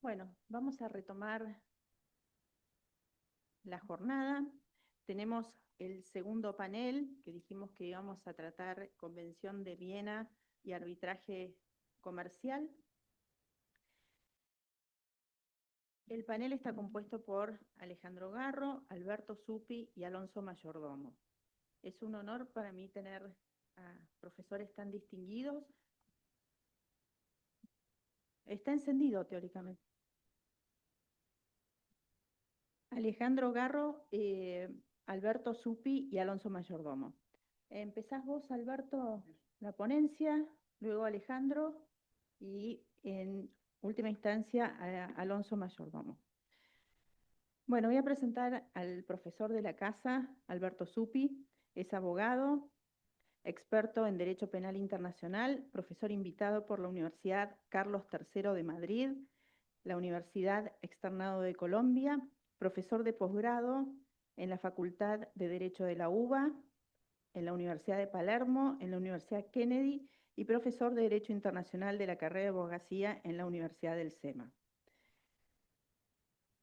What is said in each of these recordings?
Bueno, vamos a retomar la jornada. Tenemos el segundo panel, que dijimos que íbamos a tratar Convención de Viena y arbitraje comercial. El panel está compuesto por Alejandro Garro, Alberto Zuppi y Alonso Mayordomo. Es un honor para mí tener a profesores tan distinguidos. Está encendido teóricamente. Alejandro Garro, Alberto Zuppi y Alonso Mayordomo. Empezás vos, Alberto, la ponencia, luego Alejandro y en última instancia Alonso Mayordomo. Bueno, voy a presentar al profesor de la casa, Alberto Zuppi. Es abogado, experto en Derecho Penal Internacional, profesor invitado por la Universidad Carlos III de Madrid, la Universidad Externado de Colombia, profesor de posgrado en la Facultad de Derecho de la UBA, en la Universidad de Palermo, en la Universidad Kennedy y profesor de Derecho Internacional de la carrera de Abogacía en la Universidad del SEMA.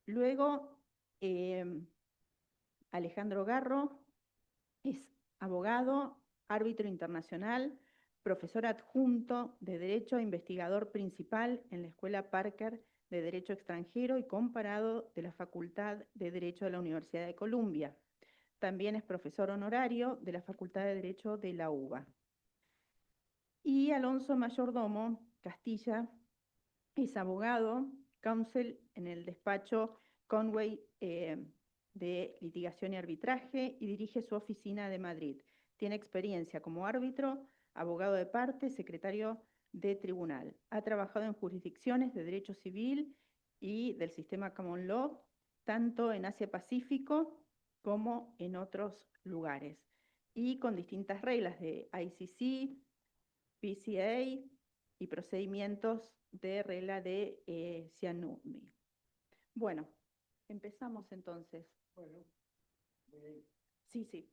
Luego, Alejandro Garro es abogado, árbitro internacional, profesor adjunto de Derecho e investigador principal en la Escuela Parker de Derecho Extranjero y Comparado de la Facultad de Derecho de la Universidad de Columbia. También es profesor honorario de la Facultad de Derecho de la UBA. Y Alonso Mayordomo Castilla es abogado, counsel en el despacho Conway de Litigación y Arbitraje y dirige su oficina de Madrid. Tiene experiencia como árbitro, abogado de parte, secretario de tribunal. Ha trabajado en jurisdicciones de derecho civil y del sistema common law, tanto en Asia-Pacífico como en otros lugares, y con distintas reglas de ICC, PCA y procedimientos de regla de Cianumi. Bueno, empezamos entonces. Bueno, Sí, sí.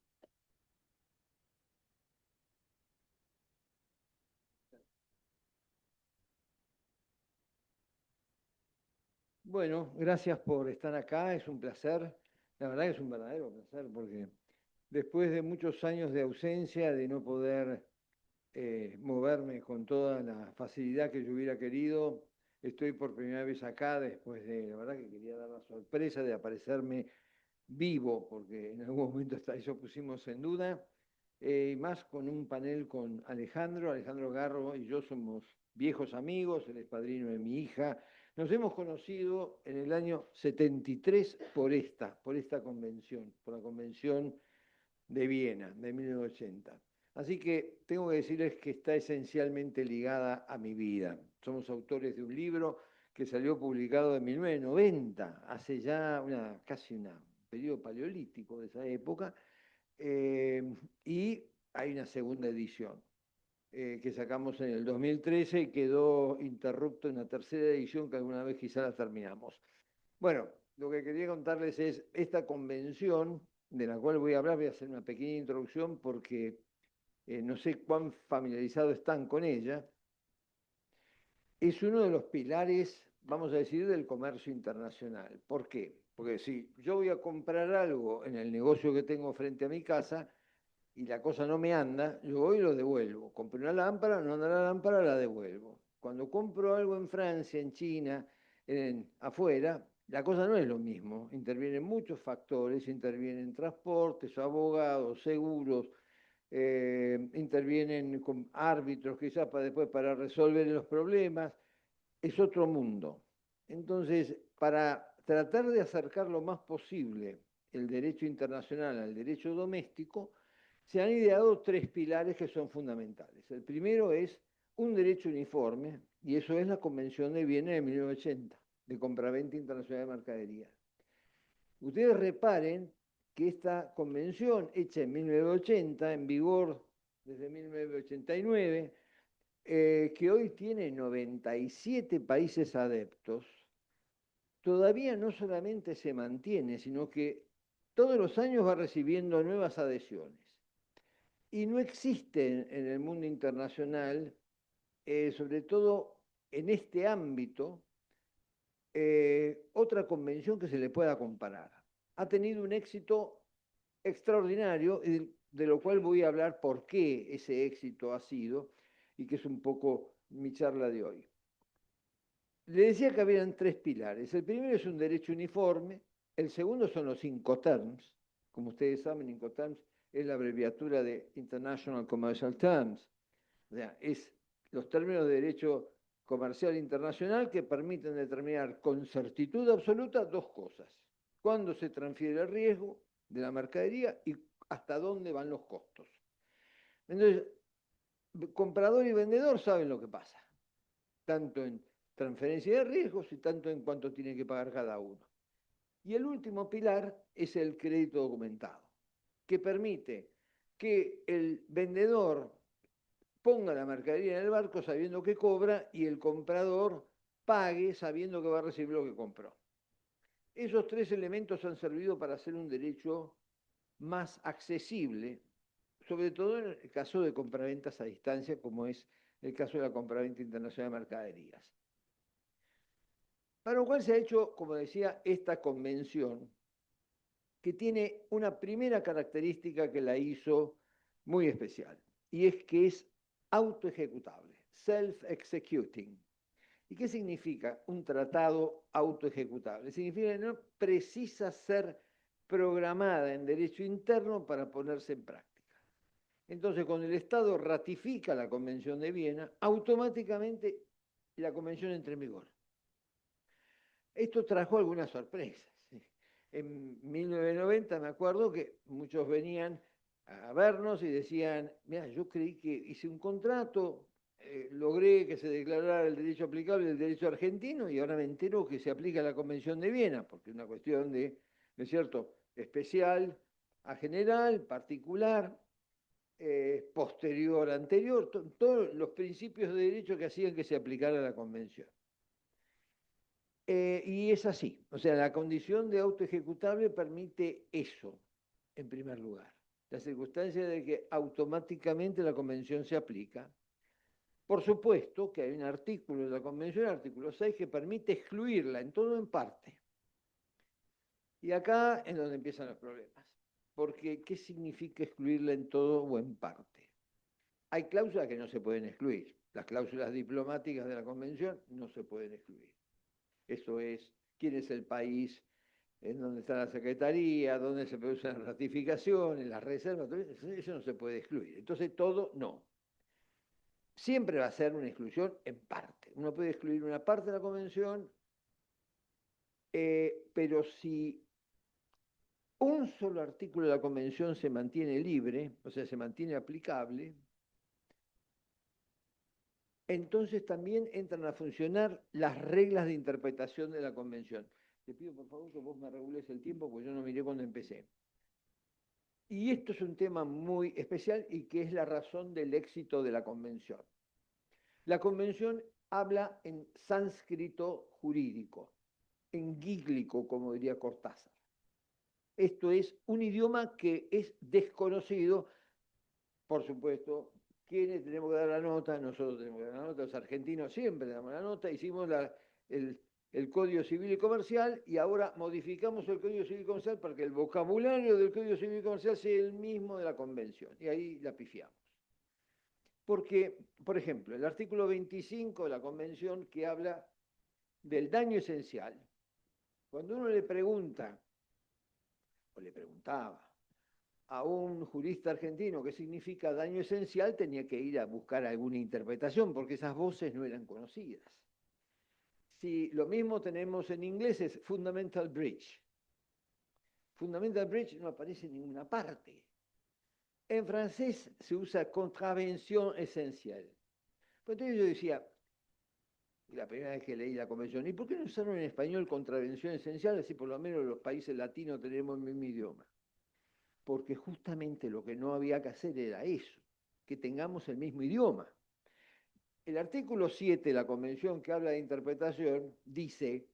Bueno, gracias por estar acá, es un placer, la verdad que es un verdadero placer porque después de muchos años de ausencia, de no poder moverme con toda la facilidad que yo hubiera querido, estoy por primera vez acá después de, la verdad que quería dar la sorpresa de aparecerme vivo, porque en algún momento hasta eso pusimos en duda, y más con un panel con Alejandro Garro y yo somos viejos amigos, él es padrino de mi hija. Nos hemos conocido en el año 73 por esta convención, por la convención de Viena, de 1980. Así que tengo que decirles que está esencialmente ligada a mi vida. Somos autores de un libro que salió publicado en 1990, hace ya casi un periodo paleolítico de esa época, y hay una segunda edición que sacamos en el 2013 y quedó interrupto en la tercera edición que alguna vez quizá la terminamos. Bueno, lo que quería contarles es esta convención de la cual voy a hablar, voy a hacer una pequeña introducción porque no sé cuán familiarizados están con ella. Es uno de los pilares, vamos a decir, del comercio internacional. ¿Por qué? Porque si yo voy a comprar algo en el negocio que tengo frente a mi casa y la cosa no me anda, yo voy y lo devuelvo. Compré una lámpara, no anda la lámpara, la devuelvo. Cuando compro algo en Francia, en China, afuera, la cosa no es lo mismo. Intervienen muchos factores, intervienen transportes, abogados, seguros, intervienen con árbitros quizás para después para resolver los problemas. Es otro mundo. Entonces, para tratar de acercar lo más posible el derecho internacional al derecho doméstico, se han ideado tres pilares que son fundamentales. El primero es un derecho uniforme, y eso es la Convención de Viena de 1980, de compraventa internacional de mercaderías. Ustedes reparen que esta convención, hecha en 1980, en vigor desde 1989, que hoy tiene 97 países adeptos, todavía no solamente se mantiene, sino que todos los años va recibiendo nuevas adhesiones. Y no existe en el mundo internacional, sobre todo en este ámbito, otra convención que se le pueda comparar. Ha tenido un éxito extraordinario, de lo cual voy a hablar por qué ese éxito ha sido, y que es un poco mi charla de hoy. Le decía que habían tres pilares. El primero es un derecho uniforme, el segundo son los Incoterms. Como ustedes saben, Incoterms es la abreviatura de International Commercial Terms. O sea, es los términos de derecho comercial internacional que permiten determinar con certitud absoluta dos cosas: cuándo se transfiere el riesgo de la mercadería y hasta dónde van los costos. Entonces, comprador y vendedor saben lo que pasa, tanto en transferencia de riesgos y tanto en cuánto tiene que pagar cada uno. Y el último pilar es el crédito documentado, que permite que el vendedor ponga la mercadería en el barco sabiendo que cobra y el comprador pague sabiendo que va a recibir lo que compró. Esos tres elementos han servido para hacer un derecho más accesible, sobre todo en el caso de compraventas a distancia, como es el caso de la compraventa internacional de mercaderías. Para lo cual se ha hecho, como decía, esta convención, que tiene una primera característica que la hizo muy especial, y es que es autoejecutable, self-executing. ¿Y qué significa un tratado autoejecutable? Significa que no precisa ser programada en derecho interno para ponerse en práctica. Entonces, cuando el Estado ratifica la Convención de Viena, automáticamente la Convención entra en vigor. Esto trajo algunas sorpresas. En 1990 me acuerdo que muchos venían a vernos y decían: mira, yo creí que hice un contrato, logré que se declarara el derecho aplicable del derecho argentino y ahora me entero que se aplica la Convención de Viena, porque es una cuestión de, ¿no es cierto?, especial a general, particular, posterior, anterior, todos los principios de derecho que hacían que se aplicara la Convención. Y es así, o sea, la condición de autoejecutable permite eso, en primer lugar. La circunstancia de que automáticamente la convención se aplica. Por supuesto que hay un artículo de la convención, el artículo 6, que permite excluirla en todo o en parte. Y acá es donde empiezan los problemas. Porque, ¿qué significa excluirla en todo o en parte? Hay cláusulas que no se pueden excluir. Las cláusulas diplomáticas de la convención no se pueden excluir. Eso es, quién es el país en donde está la secretaría, dónde se producen las ratificaciones, las reservas, eso no se puede excluir. Entonces todo no. Siempre va a ser una exclusión en parte. Uno puede excluir una parte de la convención, pero si un solo artículo de la convención se mantiene libre, o sea, se mantiene aplicable, entonces también entran a funcionar las reglas de interpretación de la convención. Te pido por favor que vos me regules el tiempo, porque yo no miré cuando empecé. Y esto es un tema muy especial y que es la razón del éxito de la convención. La convención habla en sánscrito jurídico, en gíglico, como diría Cortázar. Esto es un idioma que es desconocido, por supuesto. ¿Quiénes tenemos que dar la nota? Nosotros tenemos que dar la nota, los argentinos siempre damos la nota, hicimos el Código Civil y Comercial y ahora modificamos el Código Civil y Comercial para que el vocabulario del Código Civil y Comercial sea el mismo de la Convención. Y ahí la pifiamos. Porque, por ejemplo, el artículo 25 de la Convención, que habla del daño esencial, cuando uno le pregunta, o le preguntaba, a un jurista argentino qué significa daño esencial, tenía que ir a buscar alguna interpretación, porque esas voces no eran conocidas. Si lo mismo tenemos en inglés, es fundamental breach. Fundamental breach no aparece en ninguna parte. En francés se usa contravención esencial. Entonces yo decía, la primera vez que leí la convención, ¿y por qué no usaron en español contravención esencial? Así por lo menos los países latinos tenemos el mismo idioma. Porque justamente lo que no había que hacer era eso, que tengamos el mismo idioma. El artículo 7 de la convención, que habla de interpretación, dice: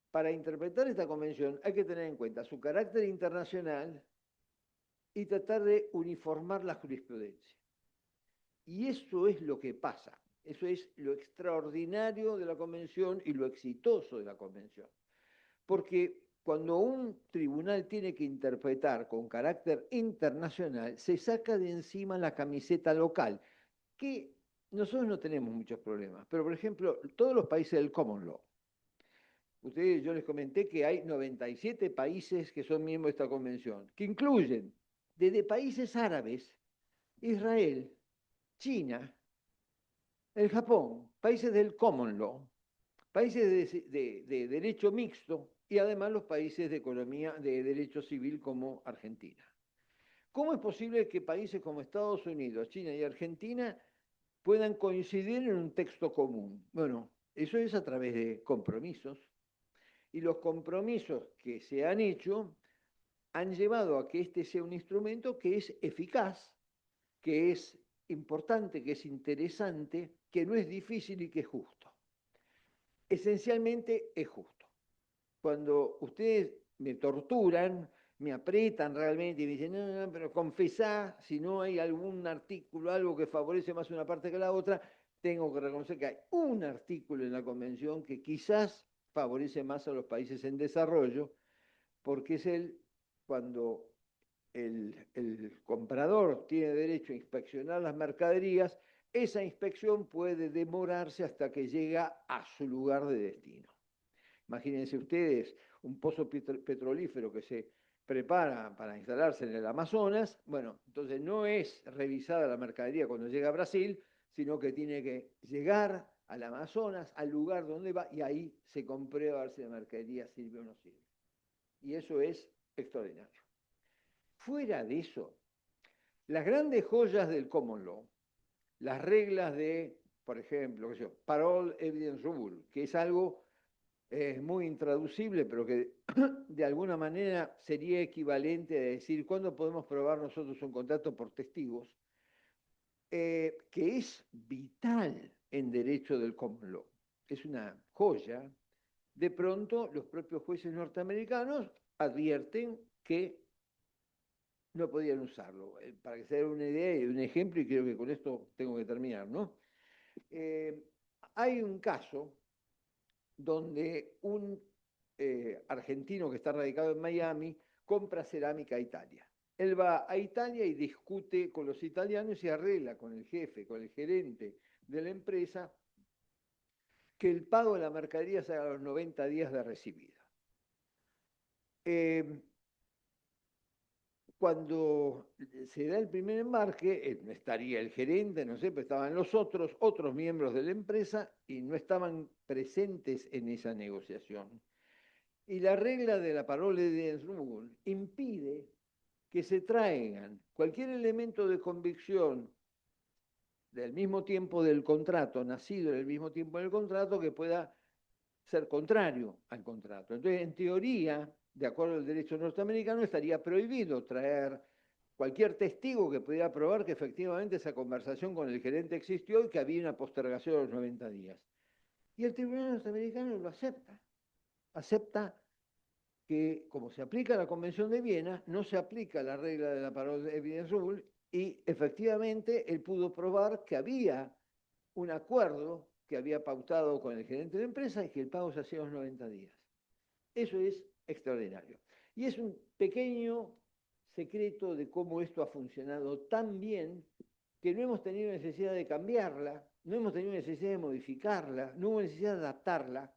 para interpretar esta convención hay que tener en cuenta su carácter internacional y tratar de uniformar la jurisprudencia. Y eso es lo que pasa. Eso es lo extraordinario de la Convención y lo exitoso de la Convención. Porque cuando un tribunal tiene que interpretar con carácter internacional, se saca de encima la camiseta local, que nosotros no tenemos muchos problemas. Pero, por ejemplo, todos los países del Common Law. Ustedes, yo les comenté que hay 97 países que son miembros de esta convención, que incluyen desde países árabes, Israel, China, el Japón, países del Common Law, países de derecho mixto y además los países de economía de derecho civil como Argentina. ¿Cómo es posible que países como Estados Unidos, China y Argentina puedan coincidir en un texto común? Bueno, eso es a través de compromisos, y los compromisos que se han hecho han llevado a que este sea un instrumento que es eficaz, que es importante, que es interesante, que no es difícil y que es justo. Esencialmente es justo. Cuando ustedes me torturan, me aprietan realmente y me dicen, no, no, pero confesá si no hay algún artículo, algo que favorece más una parte que la otra, tengo que reconocer que hay un artículo en la Convención que quizás favorece más a los países en desarrollo, porque es cuando el comprador tiene derecho a inspeccionar las mercaderías, esa inspección puede demorarse hasta que llega a su lugar de destino. Imagínense ustedes un pozo petrolífero que se prepara para instalarse en el Amazonas. Bueno, entonces no es revisada la mercadería cuando llega a Brasil, sino que tiene que llegar al Amazonas, al lugar donde va, y ahí se comprueba a ver si la mercadería sirve o no sirve. Y eso es extraordinario. Fuera de eso, las grandes joyas del Common Law, las reglas de, por ejemplo, Parole Evidence Rule, que es algo muy intraducible, pero que de alguna manera sería equivalente a decir cuándo podemos probar nosotros un contrato por testigos, que es vital en derecho del common law. Es una joya. De pronto, los propios jueces norteamericanos advierten que no podían usarlo. Para que se den una idea y un ejemplo, y creo que con esto tengo que terminar, ¿no? Hay un caso donde un argentino que está radicado en Miami compra cerámica a Italia. Él va a Italia y discute con los italianos y arregla con el jefe, con el gerente de la empresa, que el pago de la mercadería sea a los 90 días de recibida. Cuando se da el primer embarque, no estaría el gerente, no sé, pero estaban los otros miembros de la empresa y no estaban presentes en esa negociación. Y la regla de la parole de Rule impide que se traigan cualquier elemento de convicción del mismo tiempo del contrato, nacido en el mismo tiempo del contrato, que pueda ser contrario al contrato. Entonces, en teoría, de acuerdo al derecho norteamericano, estaría prohibido traer cualquier testigo que pudiera probar que efectivamente esa conversación con el gerente existió y que había una postergación de los 90 días. Y el tribunal norteamericano lo acepta. Acepta que, como se aplica la Convención de Viena, no se aplica la regla de la Parole Evidence Rule, y efectivamente él pudo probar que había un acuerdo que había pautado con el gerente de la empresa y que el pago se hacía a los 90 días. Eso es extraordinario. Y es un pequeño secreto de cómo esto ha funcionado tan bien que no hemos tenido necesidad de cambiarla, no hemos tenido necesidad de modificarla, no hubo necesidad de adaptarla,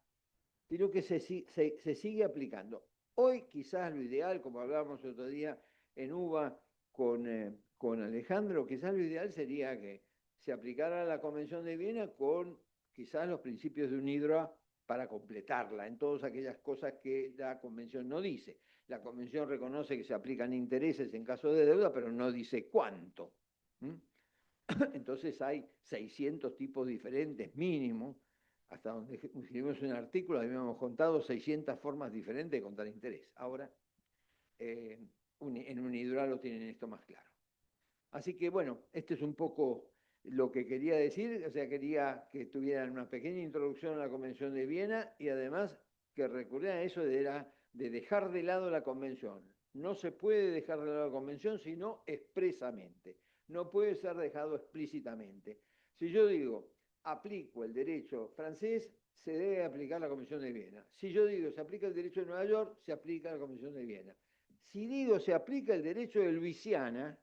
sino que se sigue aplicando. Hoy quizás lo ideal, como hablábamos el otro día en UBA con Alejandro, quizás lo ideal sería que se aplicara la Convención de Viena con quizás los principios de UNIDROA para completarla en todas aquellas cosas que la Convención no dice. La Convención reconoce que se aplican intereses en caso de deuda, pero no dice cuánto. Entonces hay 600 tipos diferentes mínimo. Hasta donde escribimos un artículo, habíamos contado 600 formas diferentes de contar interés. Ahora, en UNIDROA lo tienen esto más claro. Así que, bueno, este es un poco lo que quería decir. O sea, quería que tuvieran una pequeña introducción a la Convención de Viena y además que recurrieran a eso de dejar de lado la Convención. No se puede dejar de lado la Convención sino expresamente. No puede ser dejado explícitamente. Si yo digo, aplico el derecho francés, se debe aplicar la Convención de Viena. Si yo digo se aplica el derecho de Nueva York, se aplica la Convención de Viena. Si digo se aplica el derecho de Luisiana,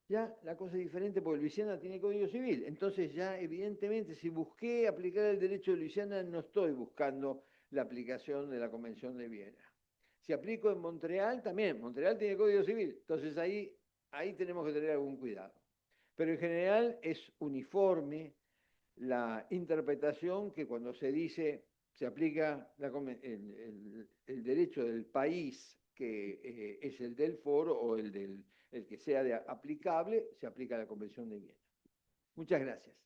ya la cosa es diferente porque Luisiana tiene código civil. Entonces ya evidentemente si busqué aplicar el derecho de Luisiana no estoy buscando la aplicación de la Convención de Viena. Si aplico en Montreal también, Montreal tiene código civil. Entonces ahí tenemos que tener algún cuidado. Pero en general es uniforme la interpretación que cuando se dice se aplica el derecho del país que es el del foro o el que sea aplicable, se aplica la Convención de Viena. Muchas gracias.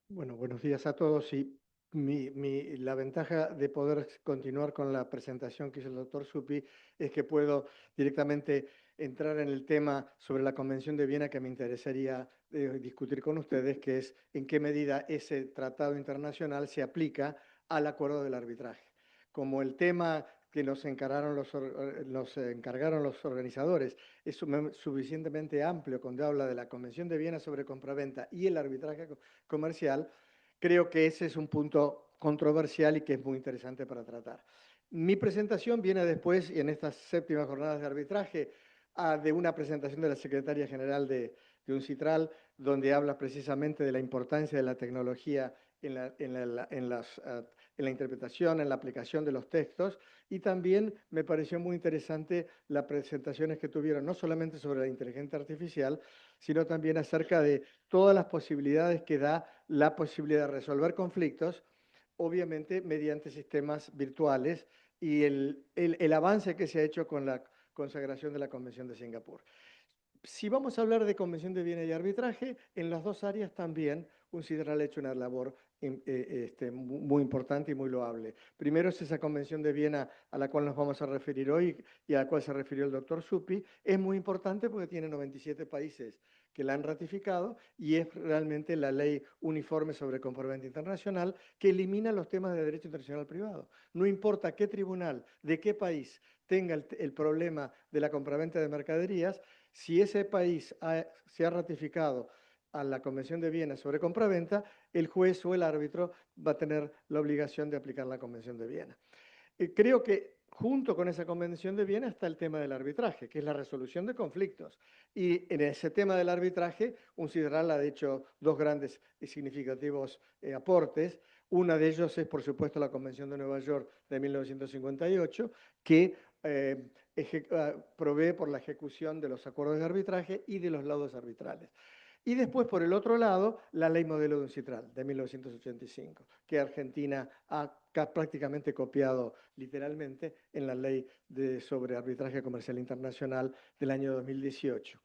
Bueno, buenos días a todos. Y la ventaja de poder continuar con la presentación que hizo el doctor Suppi es que puedo directamente entrar en el tema sobre la Convención de Viena que me interesaría discutir con ustedes, que es en qué medida ese tratado internacional se aplica al acuerdo del arbitraje. Como el tema que nos encargaron los organizadores es suficientemente amplio cuando habla de la Convención de Viena sobre compraventa y el arbitraje comercial, creo que ese es un punto controversial y que es muy interesante para tratar. Mi presentación viene después, y en estas séptimas jornadas de arbitraje, de una presentación de la Secretaria General de UNCITRAL, donde habla precisamente de la importancia de la tecnología en la interpretación, en la aplicación de los textos, y también me pareció muy interesante las presentaciones que tuvieron, no solamente sobre la inteligencia artificial, sino también acerca de todas las posibilidades que da la posibilidad de resolver conflictos, obviamente mediante sistemas virtuales, y el avance que se ha hecho con la consagración de la Convención de Singapur. Si vamos a hablar de Convención de Viena y arbitraje, en las dos áreas también UNCITRAL ha hecho una labor muy importante y muy loable. Primero es esa Convención de Viena a la cual nos vamos a referir hoy y a la cual se refirió el doctor Suppi. Es muy importante porque tiene 97 países que la han ratificado y es realmente la ley uniforme sobre compraventa internacional que elimina los temas de derecho internacional privado. No importa qué tribunal, de qué país tenga el problema de la compraventa de mercaderías, si ese país se ha ratificado a la Convención de Viena sobre compraventa, el juez o el árbitro va a tener la obligación de aplicar la Convención de Viena. Creo que junto con esa Convención de Viena está el tema del arbitraje, que es la resolución de conflictos. Y en ese tema del arbitraje, UNCITRAL ha hecho dos grandes y significativos aportes. Una de ellos es, por supuesto, la Convención de Nueva York de 1958, que provee por la ejecución de los acuerdos de arbitraje y de los laudos arbitrales. Y después, por el otro lado, la Ley Modelo de UNCITRAL de 1985, que Argentina ha prácticamente copiado literalmente en la Ley sobre Arbitraje Comercial Internacional del año 2018.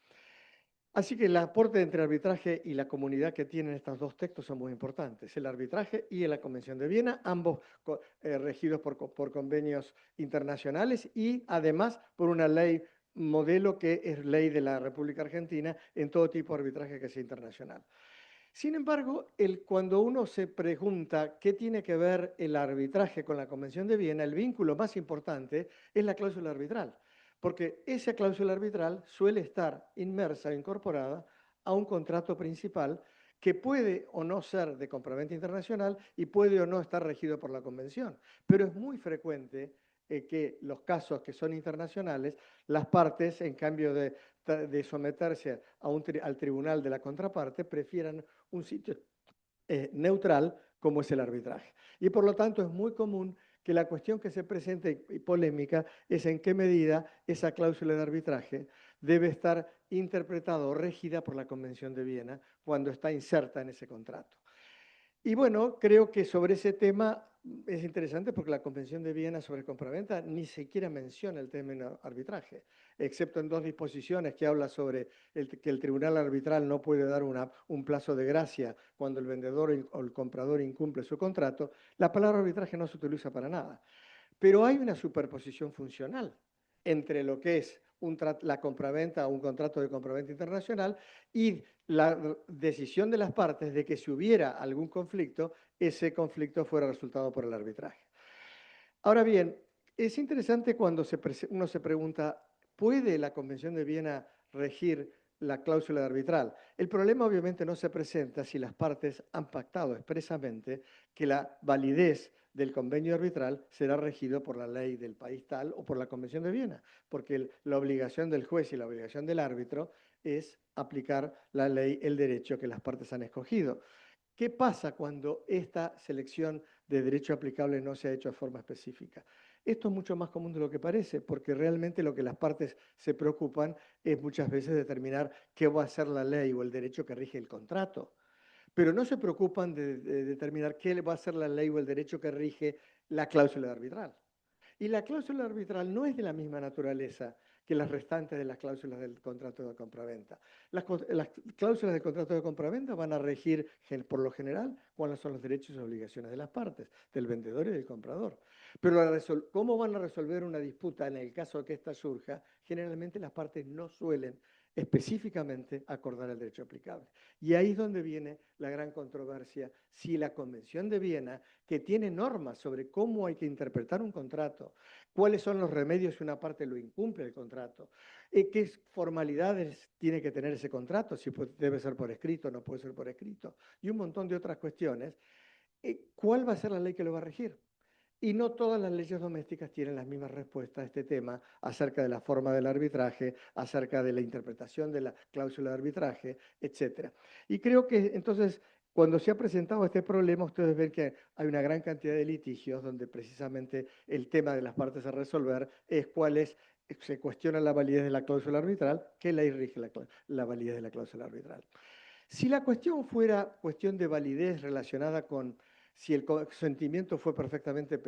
Así que el aporte entre arbitraje y la comunidad que tienen estos dos textos son muy importantes. El arbitraje y la Convención de Viena, ambos regidos por convenios internacionales y además por una ley modelo que es ley de la República Argentina en todo tipo de arbitraje que sea internacional. Sin embargo, cuando uno se pregunta qué tiene que ver el arbitraje con la Convención de Viena, el vínculo más importante es la cláusula arbitral, porque esa cláusula arbitral suele estar inmersa, incorporada a un contrato principal que puede o no ser de compraventa internacional y puede o no estar regido por la Convención, pero es muy frecuente que los casos que son internacionales, las partes, en cambio de someterse al tribunal de la contraparte, prefieran un sitio neutral como es el arbitraje. Y por lo tanto es muy común que la cuestión que se presenta y polémica es en qué medida esa cláusula de arbitraje debe estar interpretada o regida por la Convención de Viena cuando está inserta en ese contrato. Y bueno, creo que sobre ese tema es interesante porque la Convención de Viena sobre compraventa ni siquiera menciona el término arbitraje, excepto en dos disposiciones que habla sobre que el tribunal arbitral no puede dar un plazo de gracia cuando el vendedor o el comprador incumple su contrato. La palabra arbitraje no se utiliza para nada. Pero hay una superposición funcional entre lo que es la compraventa o un contrato de compraventa internacional y la decisión de las partes de que si hubiera algún conflicto, ese conflicto fuera resultado por el arbitraje. Ahora bien, es interesante cuando uno se pregunta, ¿puede la Convención de Viena regir la cláusula arbitral? El problema obviamente no se presenta si las partes han pactado expresamente que la validez del convenio arbitral será regido por la ley del país tal o por la Convención de Viena, porque la obligación del juez y la obligación del árbitro es aplicar la ley, el derecho que las partes han escogido. ¿Qué pasa cuando esta selección de derecho aplicable no se ha hecho de forma específica? Esto es mucho más común de lo que parece, porque realmente lo que las partes se preocupan es muchas veces determinar qué va a ser la ley o el derecho que rige el contrato, pero no se preocupan de determinar qué va a ser la ley o el derecho que rige la cláusula arbitral. Y la cláusula arbitral no es de la misma naturaleza que las restantes de las cláusulas del contrato de compraventa. Las cláusulas del contrato de compraventa van a regir, por lo general, cuáles son los derechos y obligaciones de las partes, del vendedor y del comprador. Pero cómo van a resolver una disputa en el caso de que ésta surja, generalmente las partes no suelen específicamente acordar el derecho aplicable. Y ahí es donde viene la gran controversia si la Convención de Viena, que tiene normas sobre cómo hay que interpretar un contrato, cuáles son los remedios si una parte lo incumple el contrato, qué formalidades tiene que tener ese contrato, si debe ser por escrito, no puede ser por escrito, y un montón de otras cuestiones, ¿cuál va a ser la ley que lo va a regir? Y no todas las leyes domésticas tienen las mismas respuestas a este tema acerca de la forma del arbitraje, acerca de la interpretación de la cláusula de arbitraje, etc. Y creo que entonces, cuando se ha presentado este problema, ustedes ven que hay una gran cantidad de litigios donde precisamente el tema de las partes a resolver es se cuestiona la validez de la cláusula arbitral, qué ley rige la validez de la cláusula arbitral. Si la cuestión fuera cuestión de validez relacionada con si el consentimiento fue perfectamente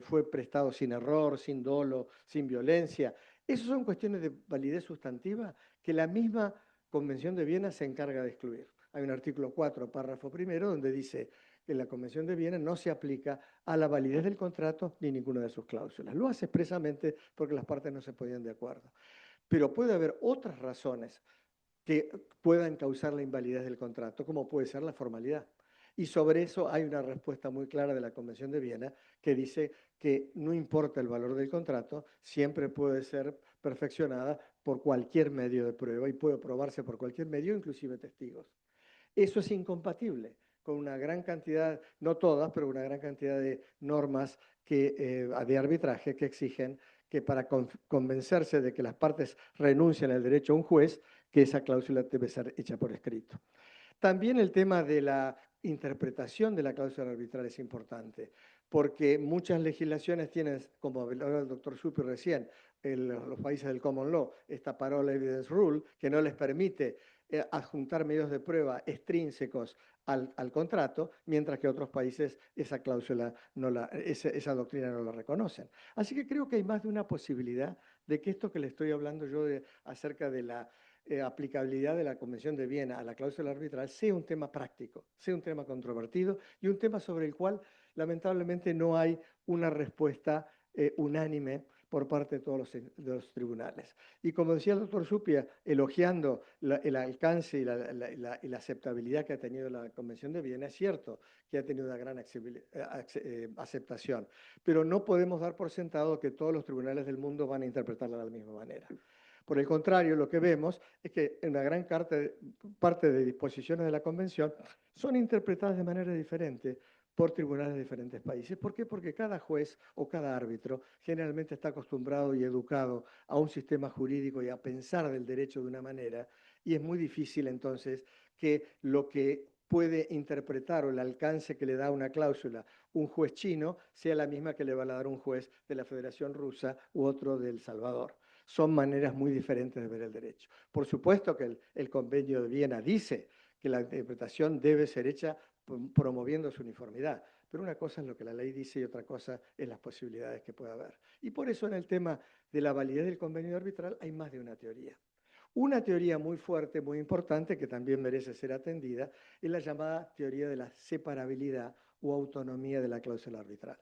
fue prestado sin error, sin dolo, sin violencia, esas son cuestiones de validez sustantiva que la misma Convención de Viena se encarga de excluir. Hay un artículo 4, párrafo primero, donde dice que la Convención de Viena no se aplica a la validez del contrato ni ninguna de sus cláusulas. Lo hace expresamente porque las partes no se ponían de acuerdo. Pero puede haber otras razones que puedan causar la invalidez del contrato, como puede ser la formalidad. Y sobre eso hay una respuesta muy clara de la Convención de Viena que dice que no importa el valor del contrato, siempre puede ser perfeccionada por cualquier medio de prueba y puede probarse por cualquier medio, inclusive testigos. Eso es incompatible con una gran cantidad, no todas, pero una gran cantidad de normas de arbitraje que exigen que para convencerse de que las partes renuncian al derecho a un juez, que esa cláusula debe ser hecha por escrito. También el tema de la interpretación de la cláusula arbitral es importante, porque muchas legislaciones tienen, como hablaba el doctor Suppi recién, los países del common law, esta parola evidence rule, que no les permite adjuntar medios de prueba extrínsecos al contrato, mientras que otros países esa cláusula, esa doctrina no la reconocen. Así que creo que hay más de una posibilidad de que esto que le estoy hablando yo acerca de la aplicabilidad de la Convención de Viena a la cláusula arbitral sea un tema práctico, sea un tema controvertido y un tema sobre el cual lamentablemente no hay una respuesta unánime por parte de todos los tribunales. Y como decía el doctor Supia, elogiando el alcance y la aceptabilidad que ha tenido la Convención de Viena, es cierto que ha tenido una gran aceptación, pero no podemos dar por sentado que todos los tribunales del mundo van a interpretarla de la misma manera. Por el contrario, lo que vemos es que en una gran parte de disposiciones de la Convención son interpretadas de manera diferente por tribunales de diferentes países. ¿Por qué? Porque cada juez o cada árbitro generalmente está acostumbrado y educado a un sistema jurídico y a pensar del derecho de una manera, y es muy difícil entonces que lo que puede interpretar o el alcance que le da una cláusula un juez chino sea la misma que le va a dar un juez de la Federación Rusa u otro de El Salvador. Son maneras muy diferentes de ver el derecho. Por supuesto que el Convenio de Viena dice que la interpretación debe ser hecha promoviendo su uniformidad, pero una cosa es lo que la ley dice y otra cosa es las posibilidades que pueda haber. Y por eso en el tema de la validez del convenio arbitral hay más de una teoría. Una teoría muy fuerte, muy importante, que también merece ser atendida, es la llamada teoría de la separabilidad o autonomía de la cláusula arbitral.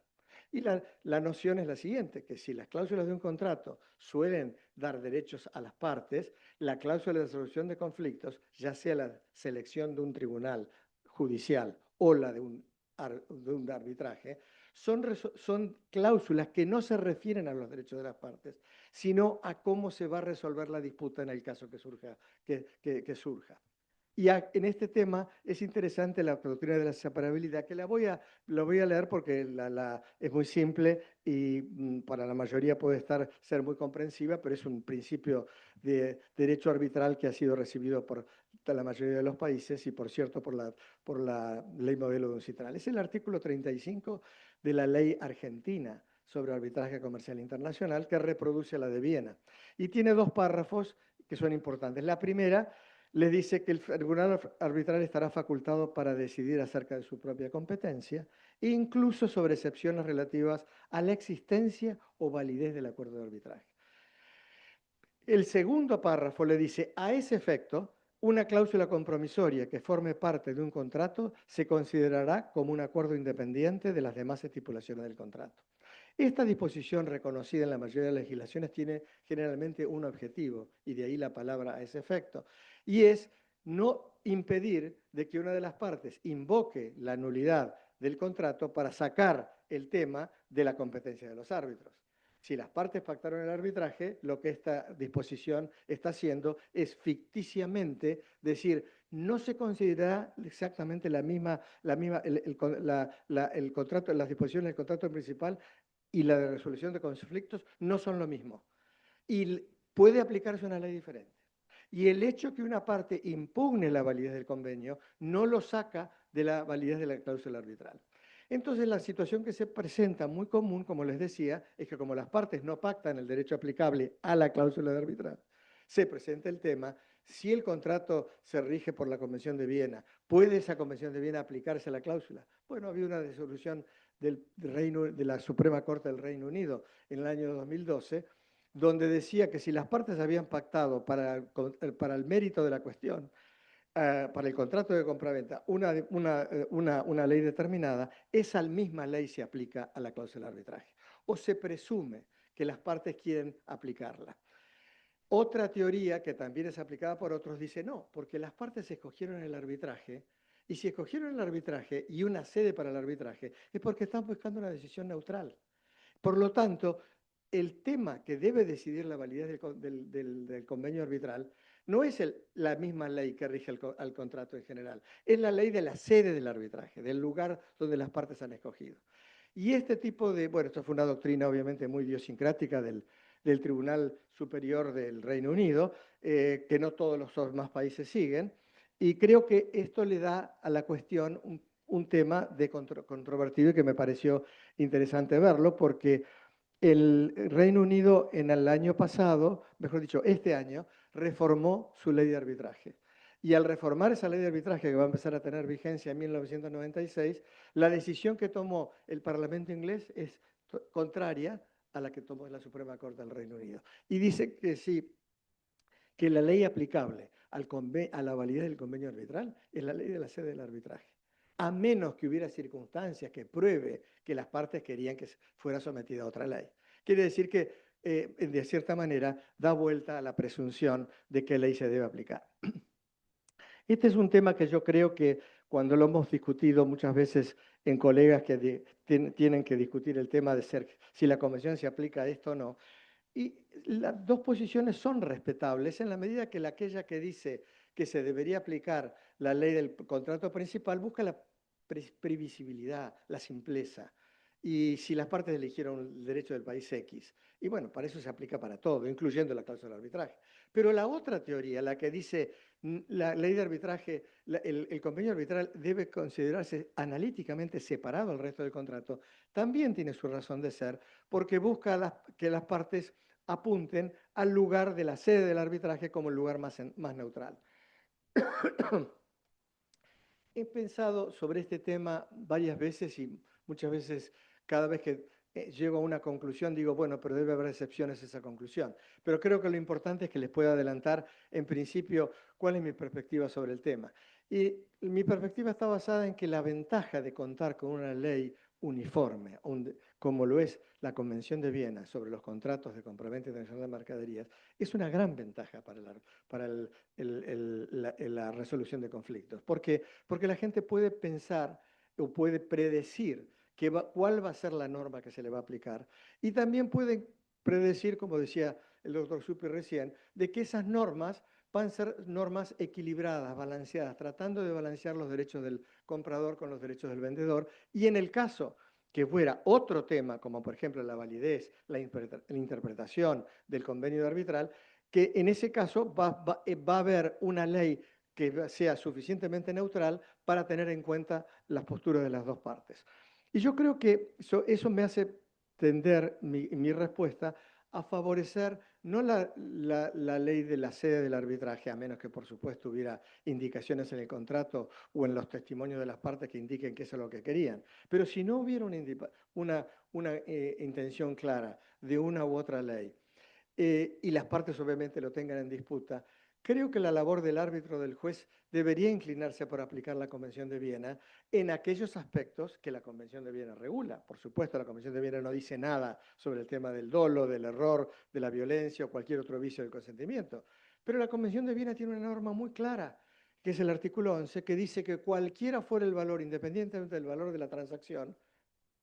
Y la noción es la siguiente, que si las cláusulas de un contrato suelen dar derechos a las partes, la cláusula de resolución de conflictos, ya sea la selección de un tribunal judicial o la de un arbitraje, son cláusulas que no se refieren a los derechos de las partes, sino a cómo se va a resolver la disputa en el caso que surja. Y en este tema es interesante la doctrina de la separabilidad, que la voy a leer porque es muy simple y para la mayoría puede ser muy comprensiva, pero es un principio de derecho arbitral que ha sido recibido por la mayoría de los países y, por cierto, por la ley modelo de UNCITRAL. Es el artículo 35 de la ley argentina sobre arbitraje comercial internacional, que reproduce la de Viena. Y tiene dos párrafos que son importantes. La primera les dice que el tribunal arbitral estará facultado para decidir acerca de su propia competencia, incluso sobre excepciones relativas a la existencia o validez del acuerdo de arbitraje. El segundo párrafo le dice, a ese efecto, una cláusula compromisoria que forme parte de un contrato se considerará como un acuerdo independiente de las demás estipulaciones del contrato. Esta disposición, reconocida en la mayoría de las legislaciones, tiene generalmente un objetivo, y de ahí la palabra a ese efecto, y es no impedir de que una de las partes invoque la nulidad del contrato para sacar el tema de la competencia de los árbitros. Si las partes pactaron el arbitraje, lo que esta disposición está haciendo es ficticiamente decir, no se considera exactamente el contrato, las disposiciones del contrato principal y la de resolución de conflictos no son lo mismo. Y puede aplicarse una ley diferente. Y el hecho que una parte impugne la validez del convenio no lo saca de la validez de la cláusula arbitral. Entonces, la situación que se presenta muy común, como les decía, es que como las partes no pactan el derecho aplicable a la cláusula de arbitral, se presenta el tema, si el contrato se rige por la Convención de Viena, ¿puede esa Convención de Viena aplicarse a la cláusula? Bueno, había una resolución de la Suprema Corte del Reino Unido en el año 2012, donde decía que si las partes habían pactado para el mérito de la cuestión, para el contrato de compraventa, una ley determinada, esa misma ley se aplica a la cláusula de arbitraje. O se presume que las partes quieren aplicarla. Otra teoría que también es aplicada por otros dice no, porque las partes escogieron el arbitraje, y si escogieron el arbitraje y una sede para el arbitraje, es porque están buscando una decisión neutral. Por lo tanto, el tema que debe decidir la validez del convenio arbitral no es la misma ley que rige al contrato en general, es la ley de la sede del arbitraje, del lugar donde las partes han escogido. Y este tipo bueno, esto fue una doctrina obviamente muy idiosincrática del Tribunal Superior del Reino Unido, que no todos los demás países siguen, y creo que esto le da a la cuestión un tema controvertido y que me pareció interesante verlo, porque el Reino Unido en el año pasado, mejor dicho, este año, reformó su ley de arbitraje. Y al reformar esa ley de arbitraje, que va a empezar a tener vigencia en 1996, la decisión que tomó el Parlamento inglés es contraria a la que tomó la Suprema Corte del Reino Unido. Y dice que sí, que la ley aplicable a la validez del convenio arbitral es la ley de la sede del arbitraje, a menos que hubiera circunstancias que pruebe que las partes querían que fuera sometida a otra ley. Quiere decir que, de cierta manera, da vuelta a la presunción de qué ley se debe aplicar. Este es un tema que yo creo que cuando lo hemos discutido muchas veces en colegas que tienen que discutir el tema de si la convención se aplica a esto o no, y las dos posiciones son respetables en la medida que aquella que dice que se debería aplicar la ley del contrato principal busca la previsibilidad, la simpleza. Y si las partes eligieron el derecho del país X, y bueno, para eso se aplica para todo, incluyendo la cláusula de arbitraje. Pero la otra teoría, la que dice la ley de arbitraje, el convenio arbitral debe considerarse analíticamente separado del resto del contrato, también tiene su razón de ser, porque busca que las partes apunten al lugar de la sede del arbitraje como el lugar más neutral. He pensado sobre este tema varias veces y muchas veces, cada vez que llego a una conclusión, digo, bueno, pero debe haber excepciones a esa conclusión. Pero creo que lo importante es que les pueda adelantar, en principio, cuál es mi perspectiva sobre el tema. Y mi perspectiva está basada en que la ventaja de contar con una ley uniforme, como lo es la Convención de Viena sobre los contratos de compraventa internacional de mercaderías, es una gran ventaja para la resolución de conflictos. ¿Por qué? Porque la gente puede pensar o puede predecir cuál va a ser la norma que se le va a aplicar, y también puede predecir, como decía el doctor Suppi recién, de que esas normas van a ser normas equilibradas, balanceadas, tratando de balancear los derechos del comprador con los derechos del vendedor. Y en el caso que fuera otro tema, como por ejemplo la validez, la interpretación del convenio arbitral, que en ese caso va a haber una ley que sea suficientemente neutral para tener en cuenta las posturas de las dos partes. Y yo creo que eso me hace tender mi respuesta a favorecer no la ley de la sede del arbitraje, a menos que por supuesto hubiera indicaciones en el contrato o en los testimonios de las partes que indiquen que eso es lo que querían. Pero si no hubiera una intención clara de una u otra ley, y las partes obviamente lo tengan en disputa, creo que la labor del árbitro, del juez, debería inclinarse por aplicar la Convención de Viena en aquellos aspectos que la Convención de Viena regula. Por supuesto, la Convención de Viena no dice nada sobre el tema del dolo, del error, de la violencia o cualquier otro vicio del consentimiento. Pero la Convención de Viena tiene una norma muy clara, que es el artículo 11, que dice que cualquiera fuera el valor, independientemente del valor de la transacción,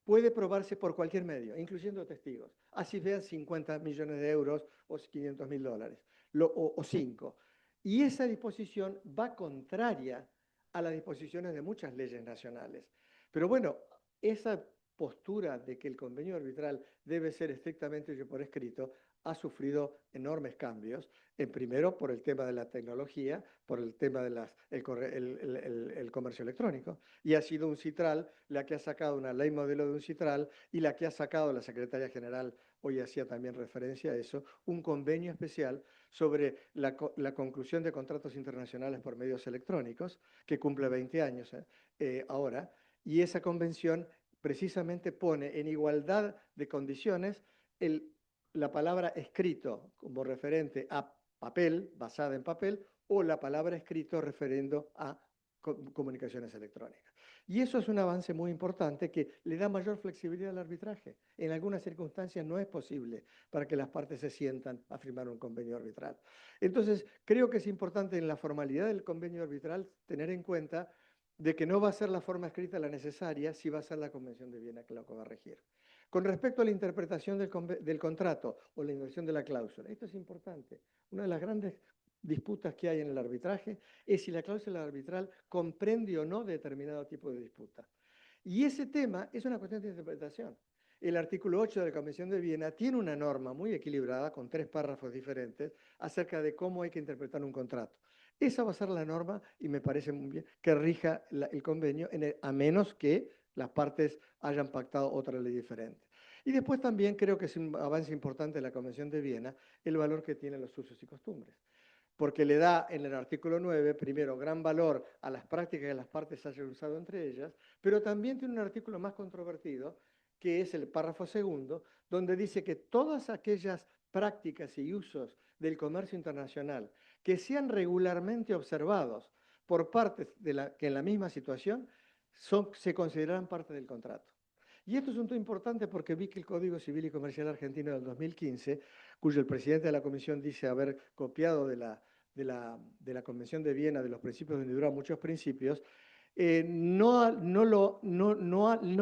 puede probarse por cualquier medio, incluyendo testigos. Así vean 50 millones de euros o 500.000 dólares, o 5. Y esa disposición va contraria a las disposiciones de muchas leyes nacionales. Pero bueno, esa postura de que el convenio arbitral debe ser estrictamente hecho por escrito ha sufrido enormes cambios. Primero, por el tema de la tecnología, por el tema del comercio electrónico. Y ha sido UNCITRAL la que ha sacado una ley modelo de UNCITRAL y la que ha sacado la Secretaria General, hoy hacía también referencia a eso, un convenio especial sobre la conclusión de contratos internacionales por medios electrónicos, que cumple 20 años ahora, y esa convención precisamente pone en igualdad de condiciones la palabra escrito como referente a papel, basada en papel, o la palabra escrito referiendo a comunicaciones electrónicas. Y eso es un avance muy importante que le da mayor flexibilidad al arbitraje. En algunas circunstancias no es posible para que las partes se sientan a firmar un convenio arbitral. Entonces, creo que es importante en la formalidad del convenio arbitral tener en cuenta de que no va a ser la forma escrita la necesaria, si va a ser la Convención de Viena que lo va a regir. Con respecto a la interpretación del contrato o la inversión de la cláusula, esto es importante. Una de las grandes disputas que hay en el arbitraje es si la cláusula arbitral comprende o no determinado tipo de disputa. Y ese tema es una cuestión de interpretación. El artículo 8 de la Convención de Viena tiene una norma muy equilibrada, con 3 párrafos diferentes, acerca de cómo hay que interpretar un contrato. Esa va a ser la norma, y me parece muy bien, que rija el convenio, a menos que las partes hayan pactado otra ley diferente. Y después también creo que es un avance importante de la Convención de Viena el valor que tienen los usos y costumbres, porque le da en el artículo 9, primero, gran valor a las prácticas que las partes hayan usado entre ellas, pero también tiene un artículo más controvertido, que es el párrafo segundo, donde dice que todas aquellas prácticas y usos del comercio internacional que sean regularmente observados por partes que en la misma situación se consideran parte del contrato. Y esto es un punto importante porque vi que el Código Civil y Comercial Argentino del 2015, cuyo el presidente de la Comisión dice haber copiado de la Convención de Viena, de los principios donde duran muchos principios, no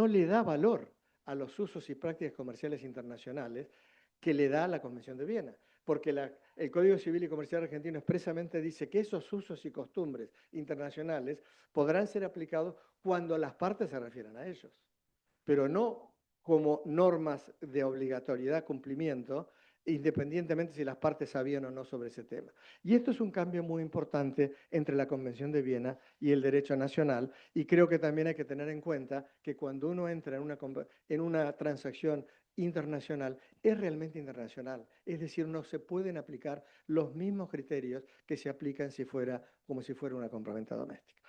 le da valor a los usos y prácticas comerciales internacionales que le da la Convención de Viena. Porque el Código Civil y Comercial Argentino expresamente dice que esos usos y costumbres internacionales podrán ser aplicados cuando las partes se refieran a ellos, pero no como normas de obligatoriedad, cumplimiento, independientemente si las partes sabían o no sobre ese tema. Y esto es un cambio muy importante entre la Convención de Viena y el derecho nacional, y creo que también hay que tener en cuenta que cuando uno entra en una transacción internacional, es realmente internacional. Es decir, no se pueden aplicar los mismos criterios que se aplican como si fuera una compraventa doméstica.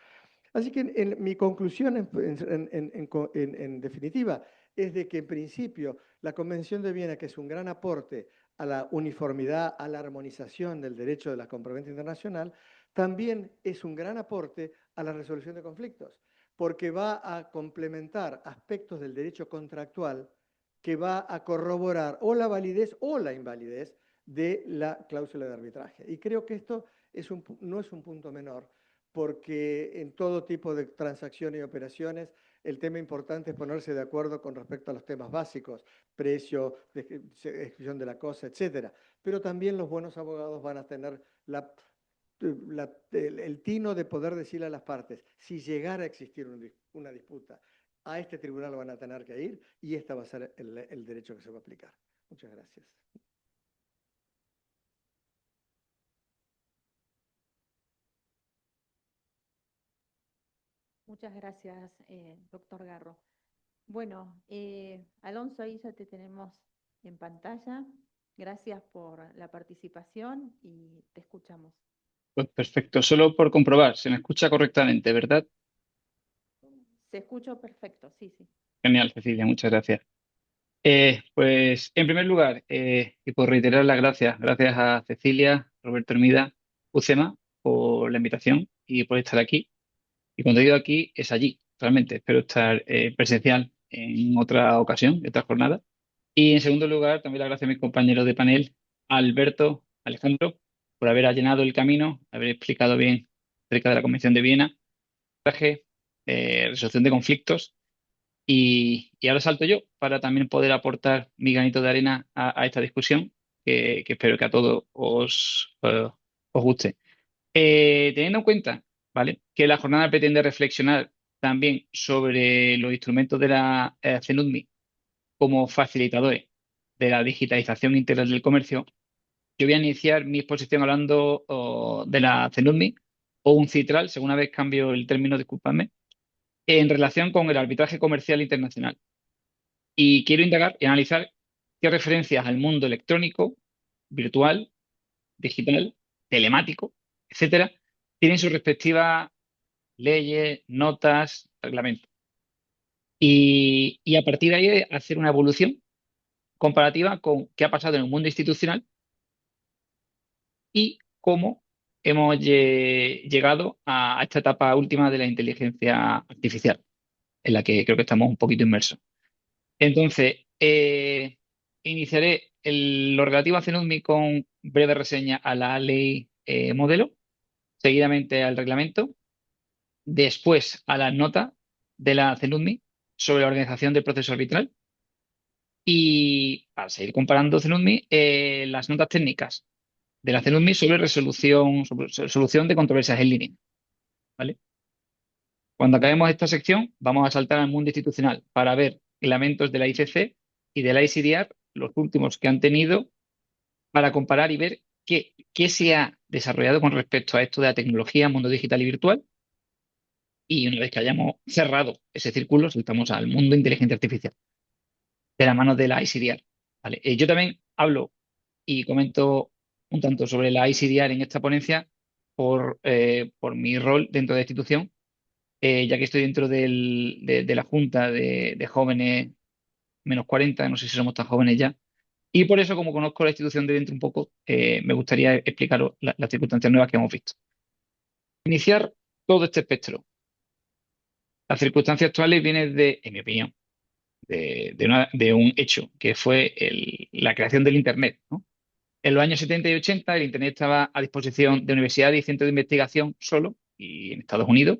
Así que mi conclusión, en definitiva, es de que en principio la Convención de Viena, que es un gran aporte a la uniformidad, a la armonización del derecho de la compraventa internacional, también es un gran aporte a la resolución de conflictos, porque va a complementar aspectos del derecho contractual que va a corroborar o la validez o la invalidez de la cláusula de arbitraje. Y creo que esto no es un punto menor, porque en todo tipo de transacciones y operaciones el tema importante es ponerse de acuerdo con respecto a los temas básicos, precio, descripción de la cosa, etcétera. Pero también los buenos abogados van a tener el tino de poder decirle a las partes, si llegara a existir una disputa, a este tribunal van a tener que ir y este va a ser el derecho que se va a aplicar. Muchas gracias. Muchas gracias, doctor Garro. Bueno, Alonso, ahí ya te tenemos en pantalla. Gracias por la participación y te escuchamos. Pues perfecto, solo por comprobar, se me escucha correctamente, ¿verdad? Se escuchó perfecto, sí, sí. Genial, Cecilia, muchas gracias. Pues en primer lugar, y por reiterar las gracias a Cecilia, Roberto Hermida, UCEMA, por la invitación y por estar aquí. Y cuando digo aquí, es allí, realmente. Espero estar presencial en otra ocasión, en otra jornada. Y en segundo lugar, también las gracias a mis compañeros de panel, a Alberto, Alejandro, por haber allanado el camino, haber explicado bien acerca de la Convención de Viena, traje, resolución de conflictos. Y ahora salto yo para también poder aportar mi granito de arena a esta discusión, que espero que a todos os guste. Teniendo en cuenta, ¿vale?, que la jornada pretende reflexionar también sobre los instrumentos de la CENUDMI como facilitadores de la digitalización integral del comercio, yo voy a iniciar mi exposición hablando de la CENUDMI o un CITRAL, según una vez cambio el término, discúlpame, en relación con el arbitraje comercial internacional. Y quiero indagar y analizar qué referencias al mundo electrónico, virtual, digital, telemático, etcétera, tienen sus respectivas leyes, notas, reglamentos. Y a partir de ahí hacer una evolución comparativa con qué ha pasado en el mundo institucional y cómo hemos llegado a esta etapa última de la inteligencia artificial, en la que creo que estamos un poquito inmersos. Entonces, iniciaré lo relativo a CENUDMI con breve reseña a la ley modelo, seguidamente al reglamento, después a las notas de la CENUDMI sobre la organización del proceso arbitral y, para seguir comparando CENUDMI, las notas técnicas de la CENUDMI sobre solución de controversias en línea, ¿vale? Cuando acabemos esta sección, vamos a saltar al mundo institucional para ver reglamentos de la ICC y de la ICDR, los últimos que han tenido, para comparar y ver qué se ha desarrollado con respecto a esto de la tecnología, mundo digital y virtual. Y una vez que hayamos cerrado ese círculo, saltamos al mundo de inteligencia artificial, de la mano de la ICDR, ¿vale? Yo también hablo y comento un tanto sobre la ICDR en esta ponencia por mi rol dentro de la institución, ya que estoy dentro de la Junta de Jóvenes -40, no sé si somos tan jóvenes ya. Y por eso, como conozco la institución de dentro un poco, me gustaría explicaros las circunstancias nuevas que hemos visto. Iniciar todo este espectro. Las circunstancias actuales vienen en mi opinión, de un hecho, que fue la creación del Internet, ¿no? En los años 70 y 80 el Internet estaba a disposición de universidades y centros de investigación solo, y en Estados Unidos,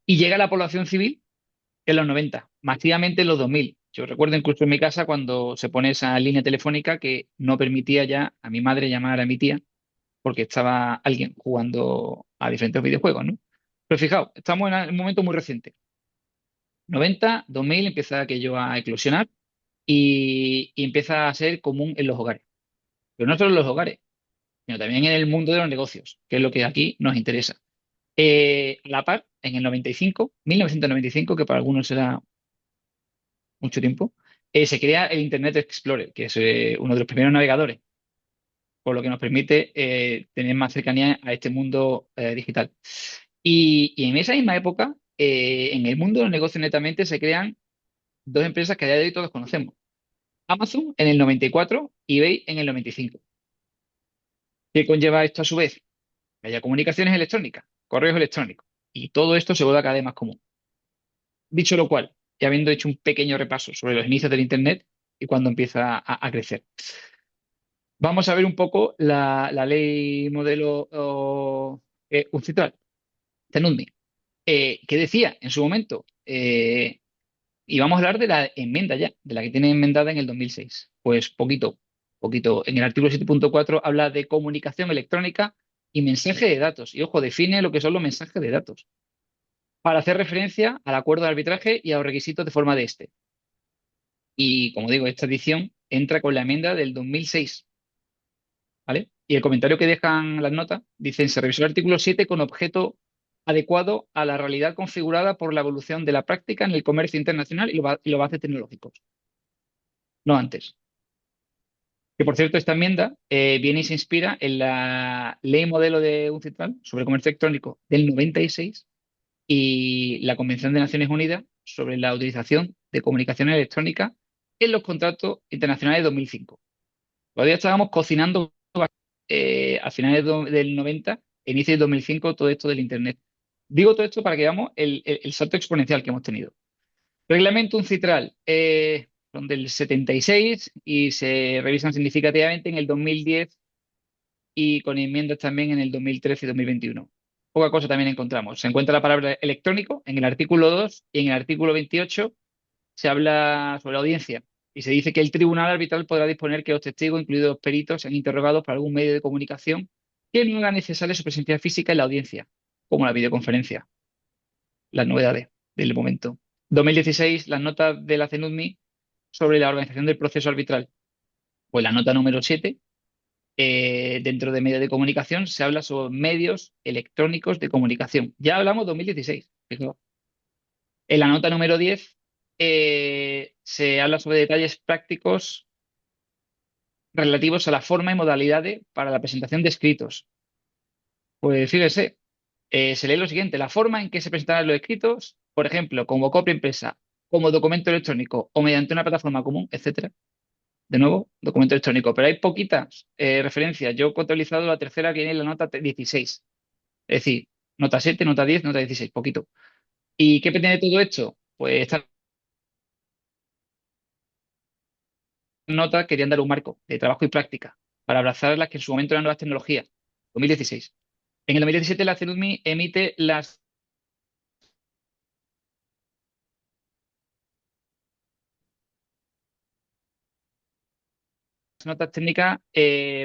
y llega a la población civil en los 90, masivamente en los 2000. Yo recuerdo incluso en mi casa cuando se pone esa línea telefónica que no permitía ya a mi madre llamar a mi tía porque estaba alguien jugando a diferentes videojuegos, ¿no? Pero fijaos, estamos en un momento muy reciente. 90, 2000 empieza aquello a eclosionar y empieza a ser común en los hogares. Pero no solo en los hogares, sino también en el mundo de los negocios, que es lo que aquí nos interesa. A la par, en el 95, 1995, que para algunos será mucho tiempo, se crea el Internet Explorer, que es uno de los primeros navegadores, por lo que nos permite tener más cercanía a este mundo digital. Y en esa misma época, en el mundo de los negocios netamente, se crean dos empresas que a día de hoy todos conocemos. Amazon en el 94 y eBay en el 95. ¿Qué conlleva esto a su vez? Que haya comunicaciones electrónicas, correos electrónicos. y todo esto se vuelve cada vez más común. Dicho lo cual, y habiendo hecho un pequeño repaso sobre los inicios del Internet y cuando empieza a crecer, vamos a ver un poco la ley modelo UNCITRAL, TENUDMI, que decía en su momento, y vamos a hablar de la enmienda ya, de la que tiene enmendada en el 2006. Pues poquito, poquito. En el artículo 7.4 habla de comunicación electrónica y mensaje de datos. Y ojo, define lo que son los mensajes de datos, para hacer referencia al acuerdo de arbitraje y a los requisitos de forma de este. Y como digo, esta edición entra con la enmienda del 2006, ¿vale? Y el comentario que dejan las notas dicen: se revisó el artículo 7 con objeto adecuado a la realidad configurada por la evolución de la práctica en el comercio internacional y los avances tecnológicos, no antes. Que por cierto, esta enmienda viene y se inspira en la ley modelo de UNCITRAL sobre comercio electrónico del 96 y la Convención de Naciones Unidas sobre la utilización de comunicación electrónica en los contratos internacionales de 2005. Todavía estábamos cocinando a finales del 90, inicio del 2005, todo esto del Internet. Digo todo esto para que veamos el salto exponencial que hemos tenido. Reglamento UNCITRAL son del 76 y se revisan significativamente en el 2010 y con enmiendas también en el 2013 y 2021. Poca cosa también encontramos. Se encuentra la palabra electrónico en el artículo 2 y en el artículo 28 se habla sobre la audiencia y se dice que el tribunal arbitral podrá disponer que los testigos, incluidos los peritos, sean interrogados por algún medio de comunicación que no haga necesaria su presencia física en la audiencia, como la videoconferencia. Las novedades del momento. 2016, las notas de la CENUDMI sobre la organización del proceso arbitral. Pues la nota número 7, dentro de medios de comunicación, se habla sobre medios electrónicos de comunicación. Ya hablamos 2016. Fijaos. En la nota número 10 se habla sobre detalles prácticos relativos a la forma y modalidades para la presentación de escritos. Pues fíjese, se lee lo siguiente: la forma en que se presentarán los escritos, por ejemplo, como copia impresa, como documento electrónico o mediante una plataforma común, etcétera. De nuevo, documento electrónico, pero hay poquitas referencias. Yo he contabilizado la tercera que viene en la nota 16. Es decir, nota 7, nota 10, nota 16, poquito. ¿Y qué pretende todo esto? Pues estas notas querían dar un marco de trabajo y práctica para abrazar las que en su momento eran nuevas tecnologías. 2016. En el 2017 la CENUDMI emite las notas técnicas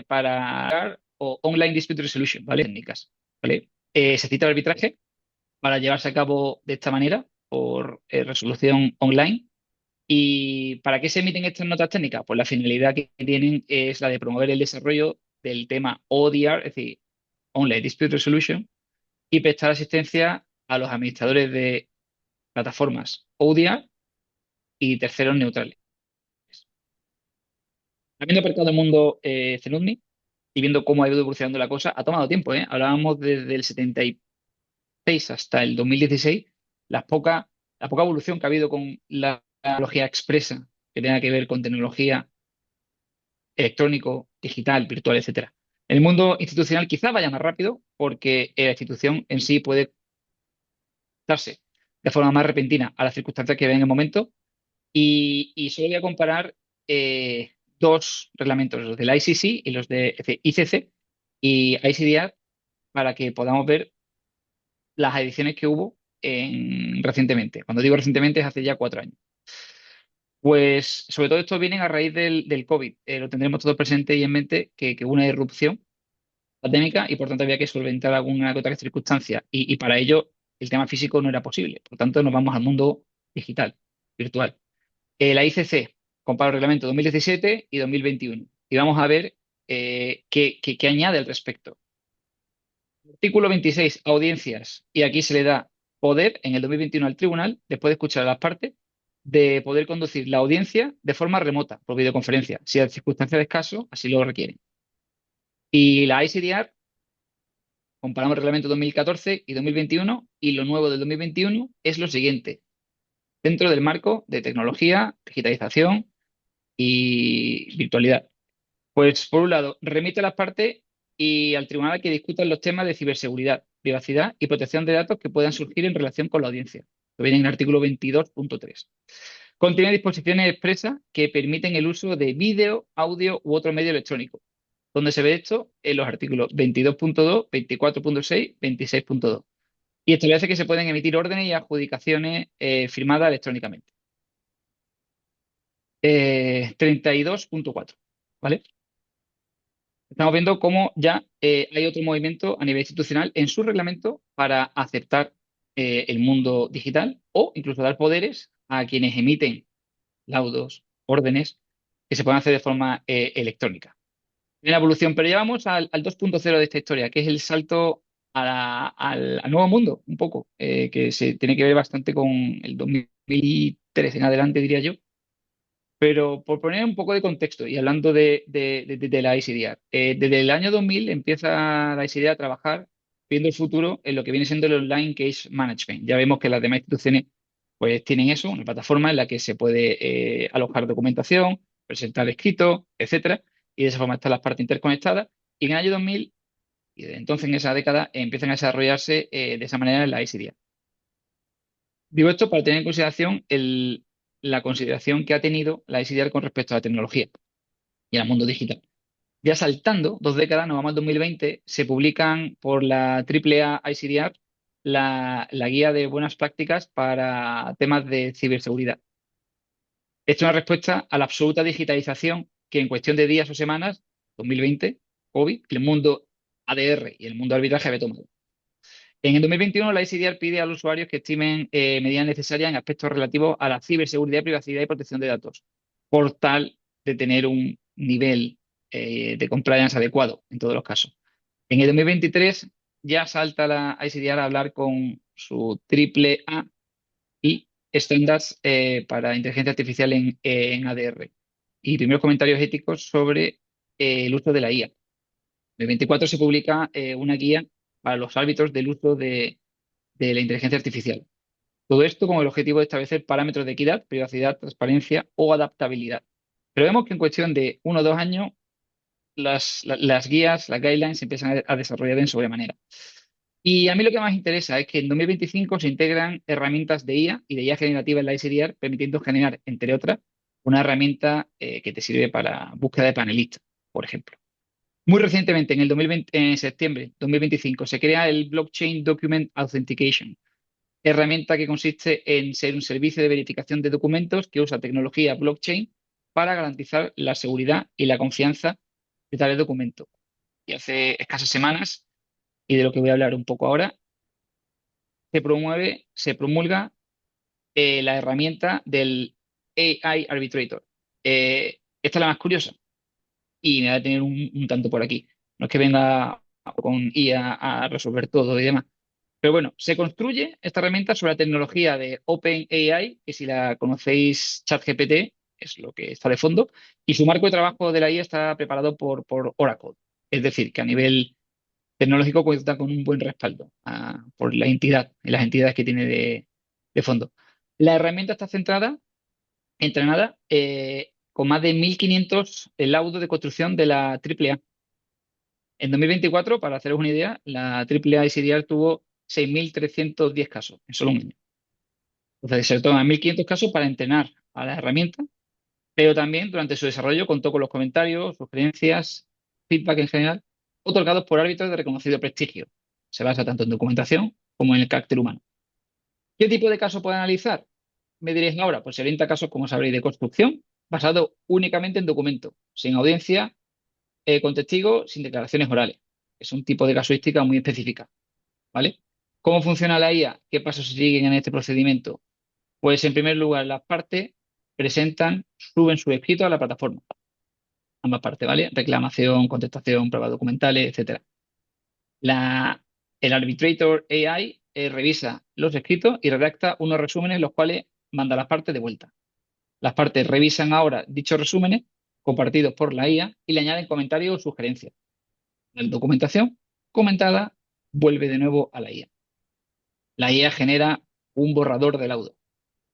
para o Online Dispute Resolution, ¿vale? Técnicas, ¿vale? Se cita el arbitraje para llevarse a cabo de esta manera por resolución online. ¿Y para qué se emiten estas notas técnicas? Pues la finalidad que tienen es la de promover el desarrollo del tema ODR, es decir, Online Dispute Resolution, y prestar asistencia a los administradores de plataformas ODR y terceros neutrales. Habiendo aparcado el mundo CENUDMI y viendo cómo ha ido evolucionando la cosa, ha tomado tiempo, ¿eh? Hablábamos desde el 76 hasta el 2016, la poca evolución que ha habido con la tecnología expresa que tenga que ver con tecnología electrónico, digital, virtual, etcétera. En el mundo institucional quizá vaya más rápido porque la institución en sí puede darse de forma más repentina a las circunstancias que ven en el momento y solo voy a comparar dos reglamentos, los del ICC y los de ICC y ICDR, para que podamos ver las ediciones que hubo recientemente. Cuando digo recientemente es hace ya 4 años. Pues sobre todo esto viene a raíz del COVID. Lo tendremos todos presente y en mente que hubo una irrupción pandémica y por tanto había que solventar alguna que otra circunstancia y para ello el tema físico no era posible. Por tanto nos vamos al mundo digital, virtual. La ICC compara el reglamento 2017 y 2021 y vamos a ver qué añade al respecto. Artículo 26, audiencias. Y aquí se le da poder en el 2021 al tribunal, después de escuchar a las partes, de poder conducir la audiencia de forma remota, por videoconferencia, si las circunstancias de caso así lo requieren. Y la ICDR, comparamos el reglamento 2014 y 2021, y lo nuevo del 2021 es lo siguiente: dentro del marco de tecnología, digitalización y virtualidad. Pues, por un lado, remite a las partes y al tribunal a que discutan los temas de ciberseguridad, privacidad y protección de datos que puedan surgir en relación con la audiencia. Lo viene en el artículo 22.3. Contiene disposiciones expresas que permiten el uso de vídeo, audio u otro medio electrónico, donde se ve esto en los artículos 22.2, 24.6, 26.2. Y establece que se pueden emitir órdenes y adjudicaciones firmadas electrónicamente. 32.4, ¿vale? Estamos viendo cómo ya hay otro movimiento a nivel institucional en su reglamento para aceptar el mundo digital o incluso dar poderes a quienes emiten laudos, órdenes, que se puedan hacer de forma electrónica. Una evolución, pero llevamos al 2.0 de esta historia, que es el salto al nuevo mundo, un poco, que se tiene que ver bastante con el 2003 en adelante, diría yo. Pero por poner un poco de contexto y hablando de la ICDR, desde el año 2000 empieza la ICDR a trabajar viendo el futuro en lo que viene siendo el Online Case Management. Ya vemos que las demás instituciones pues tienen eso, una plataforma en la que se puede alojar documentación, presentar escritos, etcétera, y de esa forma están las partes interconectadas. Y en el año 2000, y desde entonces en esa década, empiezan a desarrollarse de esa manera en la ICDR. Digo esto para tener en consideración la consideración que ha tenido la ICDR con respecto a la tecnología y al mundo digital. Ya saltando 2 décadas, nos vamos al 2020, se publican por la AAA ICDR la guía de buenas prácticas para temas de ciberseguridad. Esto es una respuesta a la absoluta digitalización que en cuestión de días o semanas, 2020, COVID, el mundo ADR y el mundo arbitraje había tomado. En el 2021, la ICDR pide a los usuarios que estimen medidas necesarias en aspectos relativos a la ciberseguridad, privacidad y protección de datos, por tal de tener un nivel de compliance adecuado en todos los casos. En el 2023 ya salta la ICDR a hablar con su AAA y estándares para inteligencia artificial en ADR. Y primeros comentarios éticos sobre el uso de la IA. En el 24 se publica una guía para los árbitros del uso de la inteligencia artificial. Todo esto con el objetivo de establecer parámetros de equidad, privacidad, transparencia o adaptabilidad. Pero vemos que en cuestión de 1 o 2 años, las guías, las guidelines se empiezan a desarrollar en sobremanera. Y a mí lo que más interesa es que en 2025 se integran herramientas de IA y de IA generativa en la ICDR, permitiendo generar, entre otras, una herramienta que te sirve para búsqueda de panelistas, por ejemplo. Muy recientemente, en el 2020, en septiembre de 2025, se crea el Blockchain Document Authentication, herramienta que consiste en ser un servicio de verificación de documentos que usa tecnología blockchain para garantizar la seguridad y la confianza de tales documentos. Y hace escasas semanas, y de lo que voy a hablar un poco ahora, se promulga la herramienta del AI Arbitrator. Esta es la más curiosa y me va a tener un tanto por aquí. No es que venga con IA a resolver todo y demás. Pero bueno, se construye esta herramienta sobre la tecnología de OpenAI, que si la conocéis, ChatGPT, es lo que está de fondo, y su marco de trabajo de la IA está preparado por Oracle. Es decir, que a nivel tecnológico cuenta con un buen respaldo por la entidad y las entidades que tiene de fondo. La herramienta está entrenada con más de 1.500 laudos de construcción de la AAA. En 2024, para haceros una idea, la AAA ICDR tuvo 6.310 casos en solo un año. Entonces, se toman 1.500 casos para entrenar a la herramienta, pero también durante su desarrollo contó con los comentarios, sugerencias, feedback en general, otorgados por árbitros de reconocido prestigio. Se basa tanto en documentación como en el carácter humano. ¿Qué tipo de caso puede analizar? Me diréis ahora, pues se orienta casos, como sabréis, de construcción, basado únicamente en documentos, sin audiencia, con testigos, sin declaraciones orales. Es un tipo de casuística muy específica, ¿vale? ¿Cómo funciona la IA? ¿Qué pasos se siguen en este procedimiento? Pues en primer lugar, las partes suben su escrito a la plataforma. Ambas partes, ¿vale? Reclamación, contestación, pruebas documentales, etcétera. El Arbitrator AI revisa los escritos y redacta unos resúmenes, los cuales manda a las partes de vuelta. Las partes revisan ahora dichos resúmenes compartidos por la IA y le añaden comentarios o sugerencias. La documentación comentada vuelve de nuevo a la IA. La IA genera un borrador de laudo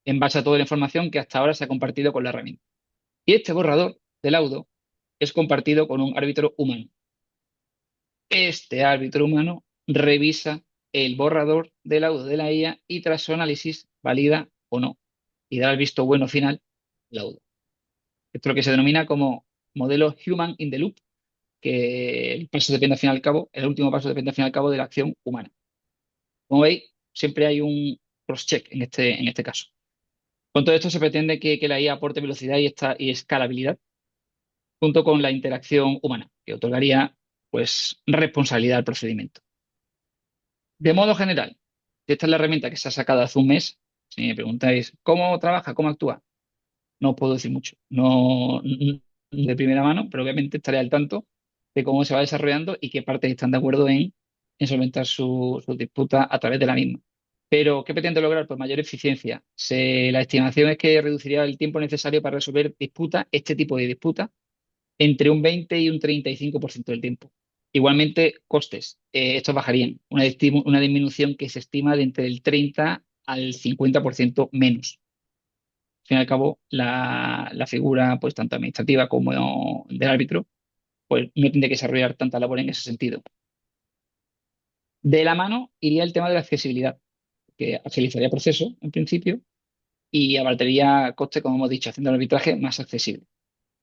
en base a toda la información que hasta ahora se ha compartido con la herramienta. Y este borrador de laudo es compartido con un árbitro humano. Este árbitro humano revisa el borrador del laudo de la IA y tras su análisis valida o no y da el visto bueno final al laudo. Esto es lo que se denomina como modelo Human in the Loop, que el paso depende al fin y al cabo, el último paso depende al fin y al cabo de la acción humana. Como veis, siempre hay un cross-check en este caso. Con todo esto se pretende que la IA aporte velocidad y escalabilidad junto con la interacción humana, que otorgaría pues responsabilidad al procedimiento. De modo general, esta es la herramienta que se ha sacado hace un mes. Si me preguntáis cómo trabaja, cómo actúa, no os puedo decir mucho. No de primera mano, pero obviamente estaré al tanto de cómo se va desarrollando y qué partes están de acuerdo en solventar sus disputas a través de la misma. Pero, ¿qué pretende lograr? Pues mayor eficiencia. La estimación es que reduciría el tiempo necesario para resolver disputas, este tipo de disputas, entre un 20 y un 35% del tiempo. Igualmente, costes. Estos bajarían. Una disminución que se estima de entre el 30 al 50% menos. Al fin y al cabo, la figura, pues tanto administrativa como del árbitro, pues no tendría que desarrollar tanta labor en ese sentido. De la mano iría el tema de la accesibilidad, que agilizaría el proceso, en principio, y abarataría costes, como hemos dicho, haciendo el arbitraje más accesible.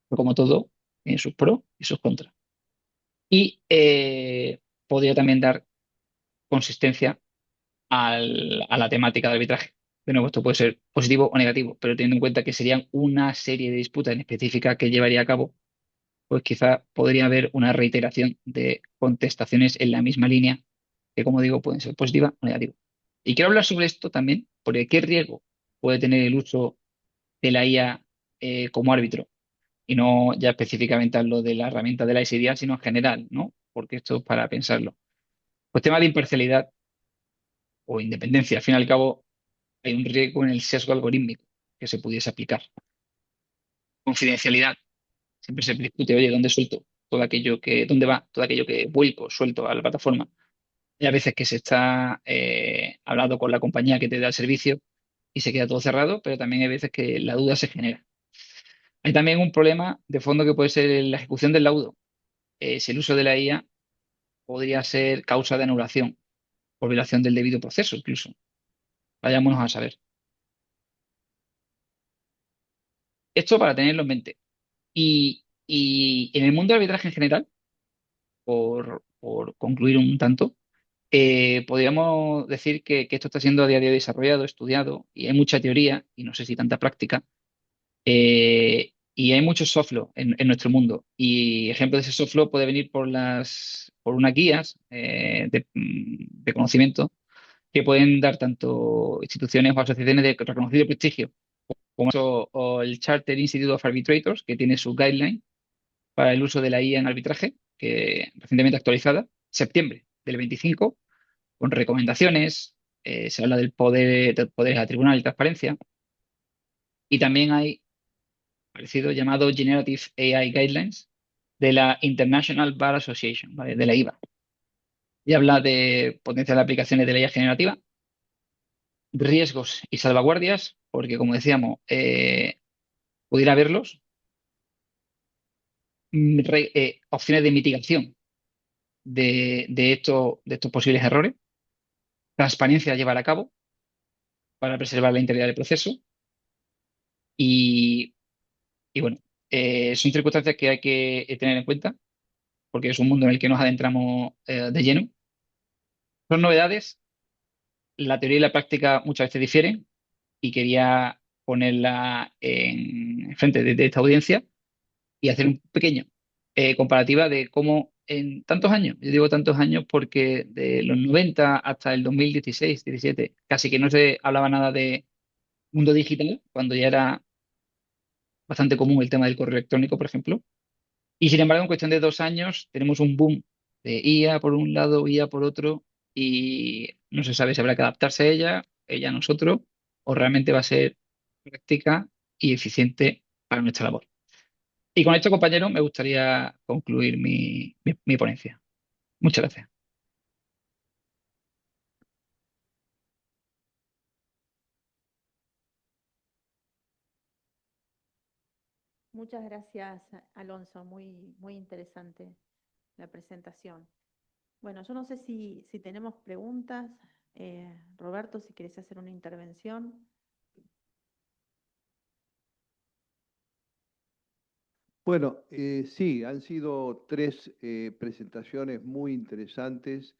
Pero como todo, en sus pros y sus contras. Y podría también dar consistencia a la temática del arbitraje. De nuevo, esto puede ser positivo o negativo, pero teniendo en cuenta que serían una serie de disputas en específica que llevaría a cabo, pues quizá podría haber una reiteración de contestaciones en la misma línea, que como digo, pueden ser positivas o negativas. Y quiero hablar sobre esto también, porque qué riesgo puede tener el uso de la IA como árbitro, y no ya específicamente hablo de la herramienta de la ICDA, sino en general, ¿no? Porque esto es para pensarlo. Pues tema de imparcialidad o independencia, al fin y al cabo, hay un riesgo en el sesgo algorítmico que se pudiese aplicar. Confidencialidad. Siempre se discute, oye, ¿dónde suelto todo aquello dónde va todo aquello que vuelco, suelto a la plataforma? Hay a veces que se está hablando con la compañía que te da el servicio y se queda todo cerrado, pero también hay veces que la duda se genera. Hay también un problema de fondo que puede ser la ejecución del laudo. Si el uso de la IA podría ser causa de anulación por violación del debido proceso, incluso. Vayámonos a saber. Esto para tenerlo en mente. Y en el mundo del arbitraje en general, por concluir un tanto, podríamos decir que esto está siendo a día de hoy desarrollado, estudiado, y hay mucha teoría, y no sé si tanta práctica, y hay mucho soft law en nuestro mundo. Y ejemplo de ese soft law puede venir por unas guías de conocimiento que pueden dar tanto instituciones o asociaciones de reconocido prestigio, como o el Charter Institute of Arbitrators, que tiene su guideline para el uso de la IA en arbitraje, que recientemente actualizada, septiembre del 25, con recomendaciones, se habla del poder a tribunal y transparencia, y también hay parecido llamado Generative AI Guidelines de la International Bar Association, ¿vale? De la IBA, y habla de potenciales aplicaciones de la IA generativa, riesgos y salvaguardias, porque como decíamos, pudiera haberlos, opciones de mitigación de estos posibles errores, transparencia a llevar a cabo para preservar la integridad del proceso y, y bueno, son circunstancias que hay que tener en cuenta porque es un mundo en el que nos adentramos de lleno. Son novedades, la teoría y la práctica muchas veces difieren y quería ponerla en frente de esta audiencia y hacer un pequeño comparativa de cómo en tantos años, yo digo tantos años porque de los 90 hasta el 2016, 17, casi que no se hablaba nada de mundo digital, cuando ya era bastante común el tema del correo electrónico, por ejemplo. Y sin embargo, en cuestión de 2 años tenemos un boom de IA por un lado, IA por otro, y no se sabe si habrá que adaptarse a ella a nosotros, o realmente va a ser práctica y eficiente para nuestra labor. Y con esto, compañero, me gustaría concluir mi ponencia. Muchas gracias. Muchas gracias, Alonso. Muy interesante la presentación. Bueno, yo no sé si tenemos preguntas. Roberto, si querés hacer una intervención. Bueno, sí, han sido tres presentaciones muy interesantes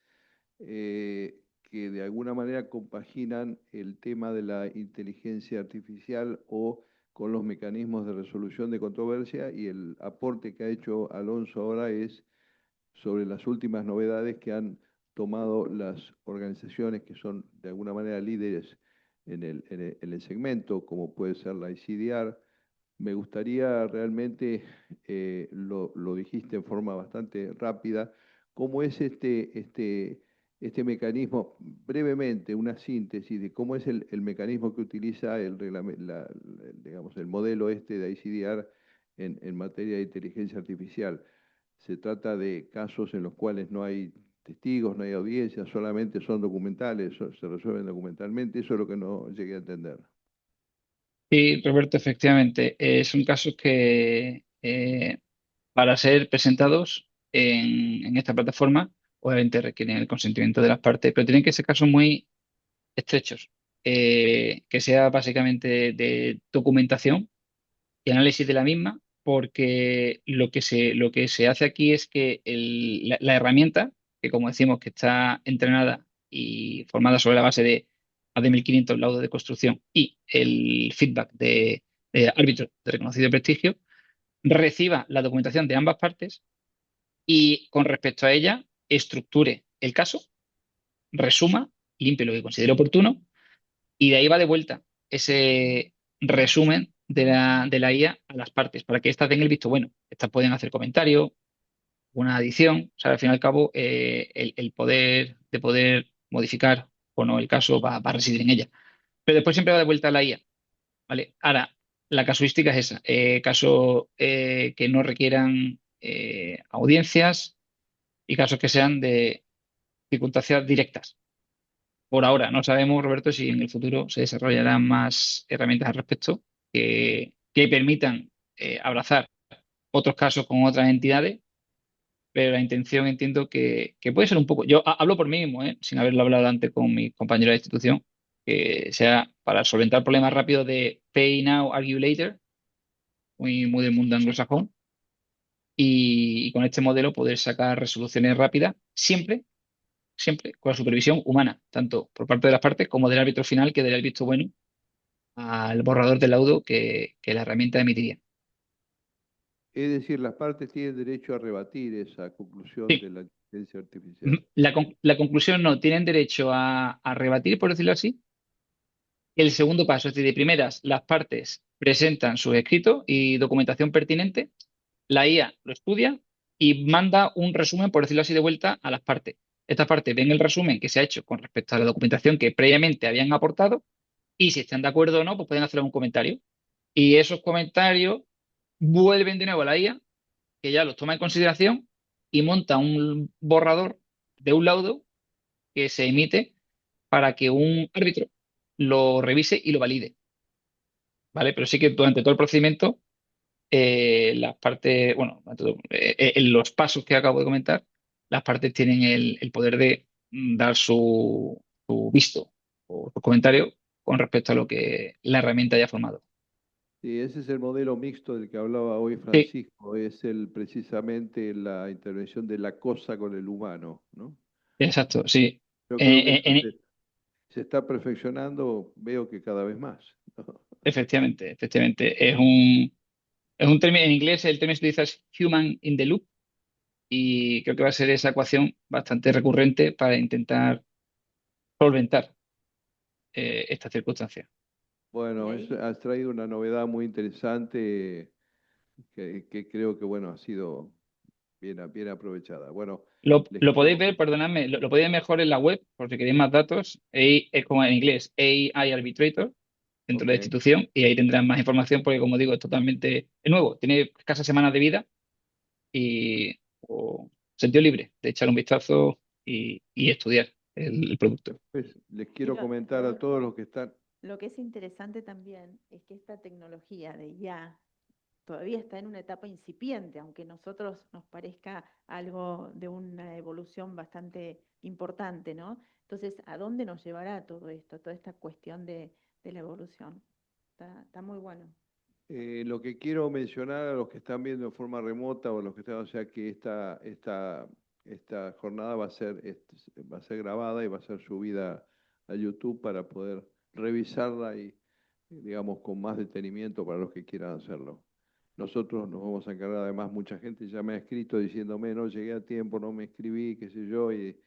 que de alguna manera compaginan el tema de la inteligencia artificial o con los mecanismos de resolución de controversia, y el aporte que ha hecho Alonso ahora es sobre las últimas novedades que han tomado las organizaciones que son de alguna manera líderes en el segmento, como puede ser la ICDR. Me gustaría realmente, lo dijiste en forma bastante rápida, cómo es este mecanismo, brevemente, una síntesis de cómo es el mecanismo que utiliza digamos, el modelo de ICDR en materia de inteligencia artificial. Se trata de casos en los cuales no hay testigos, no hay audiencias, solamente son documentales, se resuelven documentalmente. Eso es lo que no llegué a entender. Sí, Roberto, efectivamente, son casos que para ser presentados en esta plataforma, obviamente requieren el consentimiento de las partes, pero tienen que ser casos muy estrechos, que sea básicamente de documentación y análisis de la misma, porque lo que se hace aquí es que la herramienta, que como decimos que está entrenada y formada sobre la base de más de 1500 laudos de construcción y el feedback de árbitros de reconocido prestigio, reciba la documentación de ambas partes y con respecto a ella estructure el caso, resuma, limpie lo que considere oportuno y de ahí va de vuelta ese resumen de la IA a las partes para que éstas den el visto bueno. Estas pueden hacer comentarios, una adición, o sea, al fin y al cabo, el poder de poder modificar o no el caso va a residir en ella. Pero después siempre va de vuelta a la IA, ¿vale? Ahora, la casuística es esa, casos que no requieran audiencias y casos que sean de circunstancias directas. Por ahora, no sabemos, Roberto, si en el futuro se desarrollarán más herramientas al respecto que permitan abrazar otros casos con otras entidades, pero la intención entiendo que puede ser un poco, yo hablo por mí mismo, sin haberlo hablado antes con mis compañeros de institución, que sea para solventar problemas rápidos de pay now, argue later, muy del mundo anglosajón, y con este modelo poder sacar resoluciones rápidas, siempre con la supervisión humana, tanto por parte de las partes como del árbitro final que daría el visto bueno al borrador del laudo que la herramienta emitiría. Es decir, las partes tienen derecho a rebatir esa conclusión de Sí, la inteligencia artificial. la conclusión no, tienen derecho a rebatir, por decirlo así, el segundo paso, es decir, de primeras, las partes presentan sus escritos y documentación pertinente, la IA lo estudia y manda un resumen, por decirlo así, de vuelta a las partes. Estas partes ven el resumen que se ha hecho con respecto a la documentación que previamente habían aportado y si están de acuerdo o no, pues pueden hacer un comentario. Y esos comentarios vuelven de nuevo a la IA, que ya los toma en consideración y monta un borrador de un laudo que se emite para que un árbitro lo revise y lo valide, ¿vale? Pero sí que durante todo el procedimiento, las partes, bueno, en los pasos que acabo de comentar, las partes tienen el poder de dar su visto o su comentario con respecto a lo que la herramienta haya formado. Sí, ese es el modelo mixto del que hablaba hoy Sí, Francisco, es precisamente la intervención de la cosa con el humano, ¿no? exacto, sí. Yo creo que Eh, eso en- se está perfeccionando, veo que cada vez más, ¿no? efectivamente, es un término, en inglés el término que se utiliza es human in the loop y creo que va a ser esa ecuación bastante recurrente para intentar solventar esta circunstancia. Bueno, Leí, has traído una novedad muy interesante que creo que, bueno, ha sido bien aprovechada. Bueno, les Lo quiero podéis ver, comentar. perdonadme, lo podéis ver mejor en la web, por si queréis más datos. Es como en inglés, AI Arbitrator, dentro de Ok. la institución, y ahí tendrán más información, porque como digo, es totalmente es nuevo, tiene escasas semanas de vida y sentido libre de echar un vistazo y estudiar el producto. Pues les sí, quiero comentar a todos Roberto, los que están. lo que es interesante también es que esta tecnología de IA todavía está en una etapa incipiente, aunque a nosotros nos parezca algo de una evolución bastante importante, ¿no? Entonces, ¿a dónde nos llevará todo esto, toda esta cuestión de la evolución? Está muy bueno. Lo que quiero mencionar a los que están viendo en forma remota o los que están, o sea, que esta jornada va a ser grabada y va a ser subida a YouTube para poder revisarla y, digamos, con más detenimiento para los que quieran hacerlo. Nosotros nos vamos a encargar, además, mucha gente ya me ha escrito diciéndome, no llegué a tiempo, no me escribí, qué sé yo, y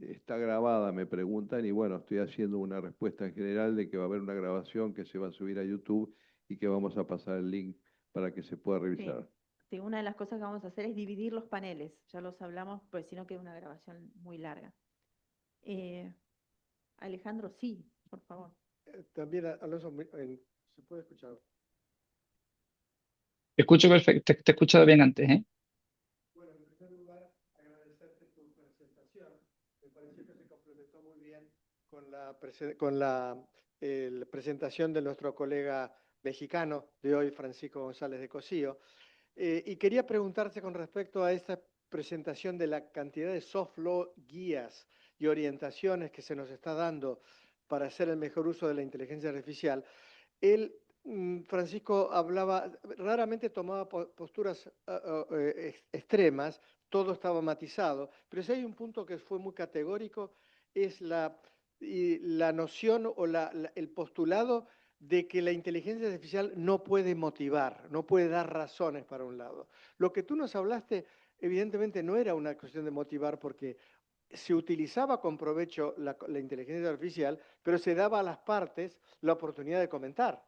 está grabada, me preguntan, y bueno, estoy haciendo una respuesta en general de que va a haber una grabación que se va a subir a YouTube y que vamos a pasar el link para que se pueda Sí, revisar. sí, una de las cosas que vamos a hacer es dividir los paneles, ya los hablamos, pues si no queda una grabación muy larga. Alejandro, sí, por favor. También, Alonso, ¿se puede escuchar? Te escucho perfecto, te he escuchado bien antes, ¿eh? Bueno, en primer lugar, agradecerte tu presentación. Me pareció que se complementó muy bien con la presentación de nuestro colega mexicano de hoy, Francisco González de Cosío. Y quería preguntarte con respecto a esta presentación de la cantidad de soft law guías y orientaciones que se nos está dando para hacer el mejor uso de la inteligencia artificial. Él, Francisco, raramente tomaba posturas extremas, todo estaba matizado, pero si hay un punto que fue muy categórico, es la noción o el postulado de que la inteligencia artificial no puede motivar, no puede dar razones para un lado. Lo que tú nos hablaste, evidentemente no era una cuestión de motivar porque se utilizaba con provecho la inteligencia artificial, pero se daba a las partes la oportunidad de comentar.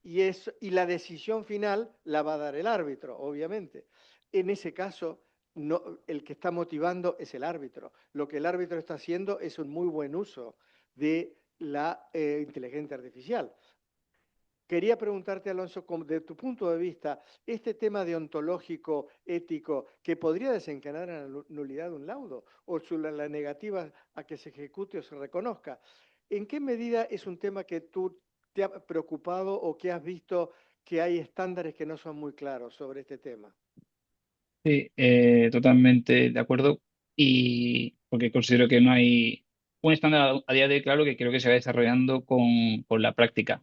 Y la decisión final la va a dar el árbitro, obviamente. En ese caso, no, el que está motivando es el árbitro. Lo que el árbitro está haciendo es un muy buen uso de la inteligencia artificial. Quería preguntarte, Alonso, de tu punto de vista, este tema deontológico, ético, que podría desencadenar la nulidad de un laudo o la negativa a que se ejecute o se reconozca, ¿en qué medida es un tema que tú te ha preocupado o que has visto que hay estándares que no son muy claros sobre este tema? Sí, totalmente de acuerdo. Y porque considero que no hay un estándar a día de hoy claro que creo que se va desarrollando con la práctica.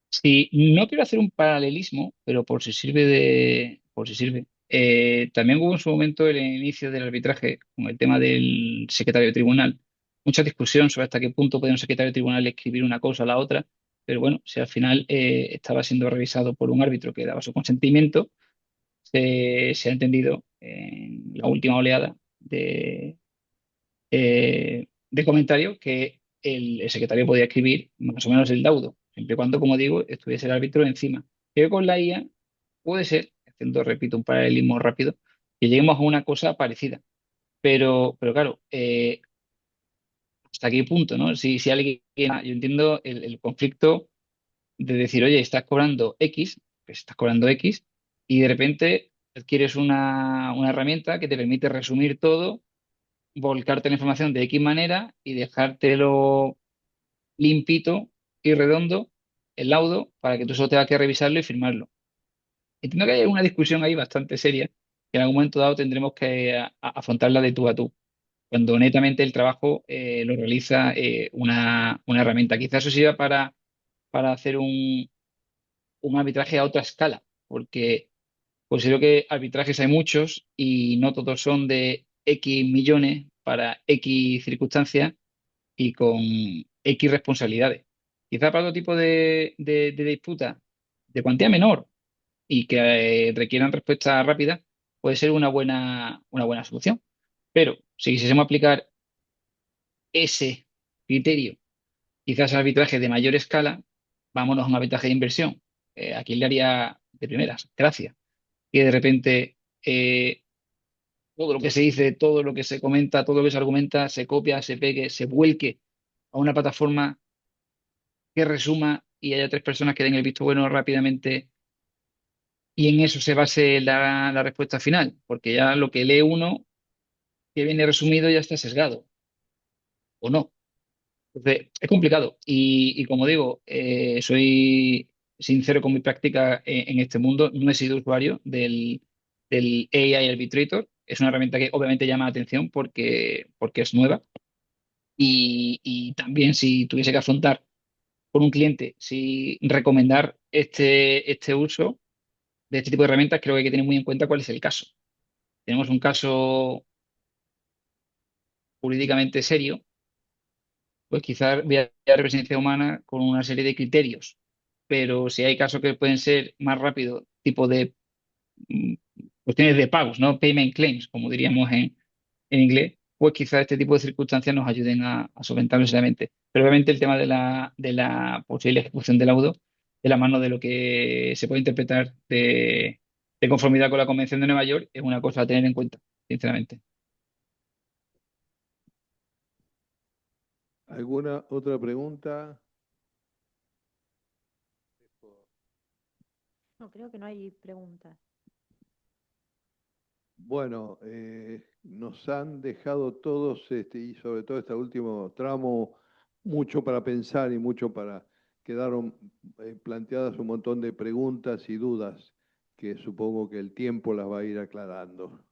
Sí, no quiero hacer un paralelismo, pero por si sirve. También hubo en su momento el inicio del arbitraje con el tema del secretario de tribunal. Mucha discusión sobre hasta qué punto puede un secretario de tribunal escribir una cosa o la otra, pero bueno, si al final estaba siendo revisado por un árbitro que daba su consentimiento, se ha entendido en la última oleada de comentarios que el secretario podía escribir más o menos el laudo, siempre y cuando, como digo, estuviese el árbitro encima. Que con la IA puede ser, haciendo, repito, un paralelismo rápido, que lleguemos a una cosa parecida. Pero claro, ¿hasta qué punto, no? Si alguien, yo entiendo el conflicto de decir, oye, estás cobrando X, pues estás cobrando X, y de repente adquieres una herramienta que te permite resumir todo, volcarte la información de X manera y dejártelo limpito y redondo el laudo para que tú solo tengas que revisarlo y firmarlo. Entiendo que hay una discusión ahí bastante seria que en algún momento dado tendremos que afrontarla de tú a tú, cuando netamente el trabajo lo realiza una herramienta. Quizás eso sirva para hacer un arbitraje a otra escala, porque considero que arbitrajes hay muchos y no todos son de X millones para X circunstancias y con X responsabilidades. Quizá para otro tipo de disputa de cuantía menor y que requieran respuesta rápida, puede ser una buena solución. Pero si quisiésemos aplicar ese criterio, quizás al arbitraje de mayor escala, vámonos a un arbitraje de inversión. ¿A quién le haría de primeras? Gracias. Que de repente todo lo que se dice, todo lo que se comenta, todo lo que se argumenta, se copia, se pegue, se vuelque a una plataforma que resuma y haya tres personas que den el visto bueno rápidamente y en eso se base la respuesta final, porque ya lo que lee uno que viene resumido ya está sesgado, o no. Entonces, es complicado y como digo, sincero con mi práctica en este mundo, no he sido usuario del AI Arbitrator. Es una herramienta que obviamente llama la atención porque es nueva. Y también si tuviese que afrontar con un cliente, si recomendar este uso de este tipo de herramientas, creo que hay que tener muy en cuenta cuál es el caso. Tenemos un caso jurídicamente serio, pues quizás vea la presencia humana con una serie de criterios. Pero si hay casos que pueden ser más rápidos, tipo de mm, cuestiones de pagos, ¿no? Payment claims, como diríamos en inglés, pues quizás este tipo de circunstancias nos ayuden a solventarlo seriamente. Pero obviamente el tema de la posible ejecución del laudo, de la mano de lo que se puede interpretar de conformidad con la Convención de Nueva York, es una cosa a tener en cuenta, sinceramente. ¿Alguna otra pregunta? No, creo que no hay preguntas. Bueno, nos han dejado todos, y sobre todo este último tramo, mucho para pensar y mucho para... Quedaron planteadas un montón de preguntas y dudas que supongo que el tiempo las va a ir aclarando.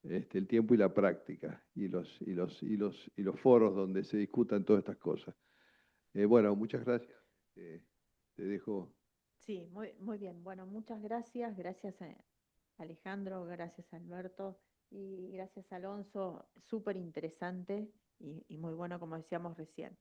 El tiempo y la práctica y los foros donde se discutan todas estas cosas. Bueno, muchas gracias. Te dejo. Sí, muy bien. Bueno, muchas gracias. Gracias a Alejandro, gracias Alberto y gracias Alonso. Súper interesante y muy bueno, como decíamos recién.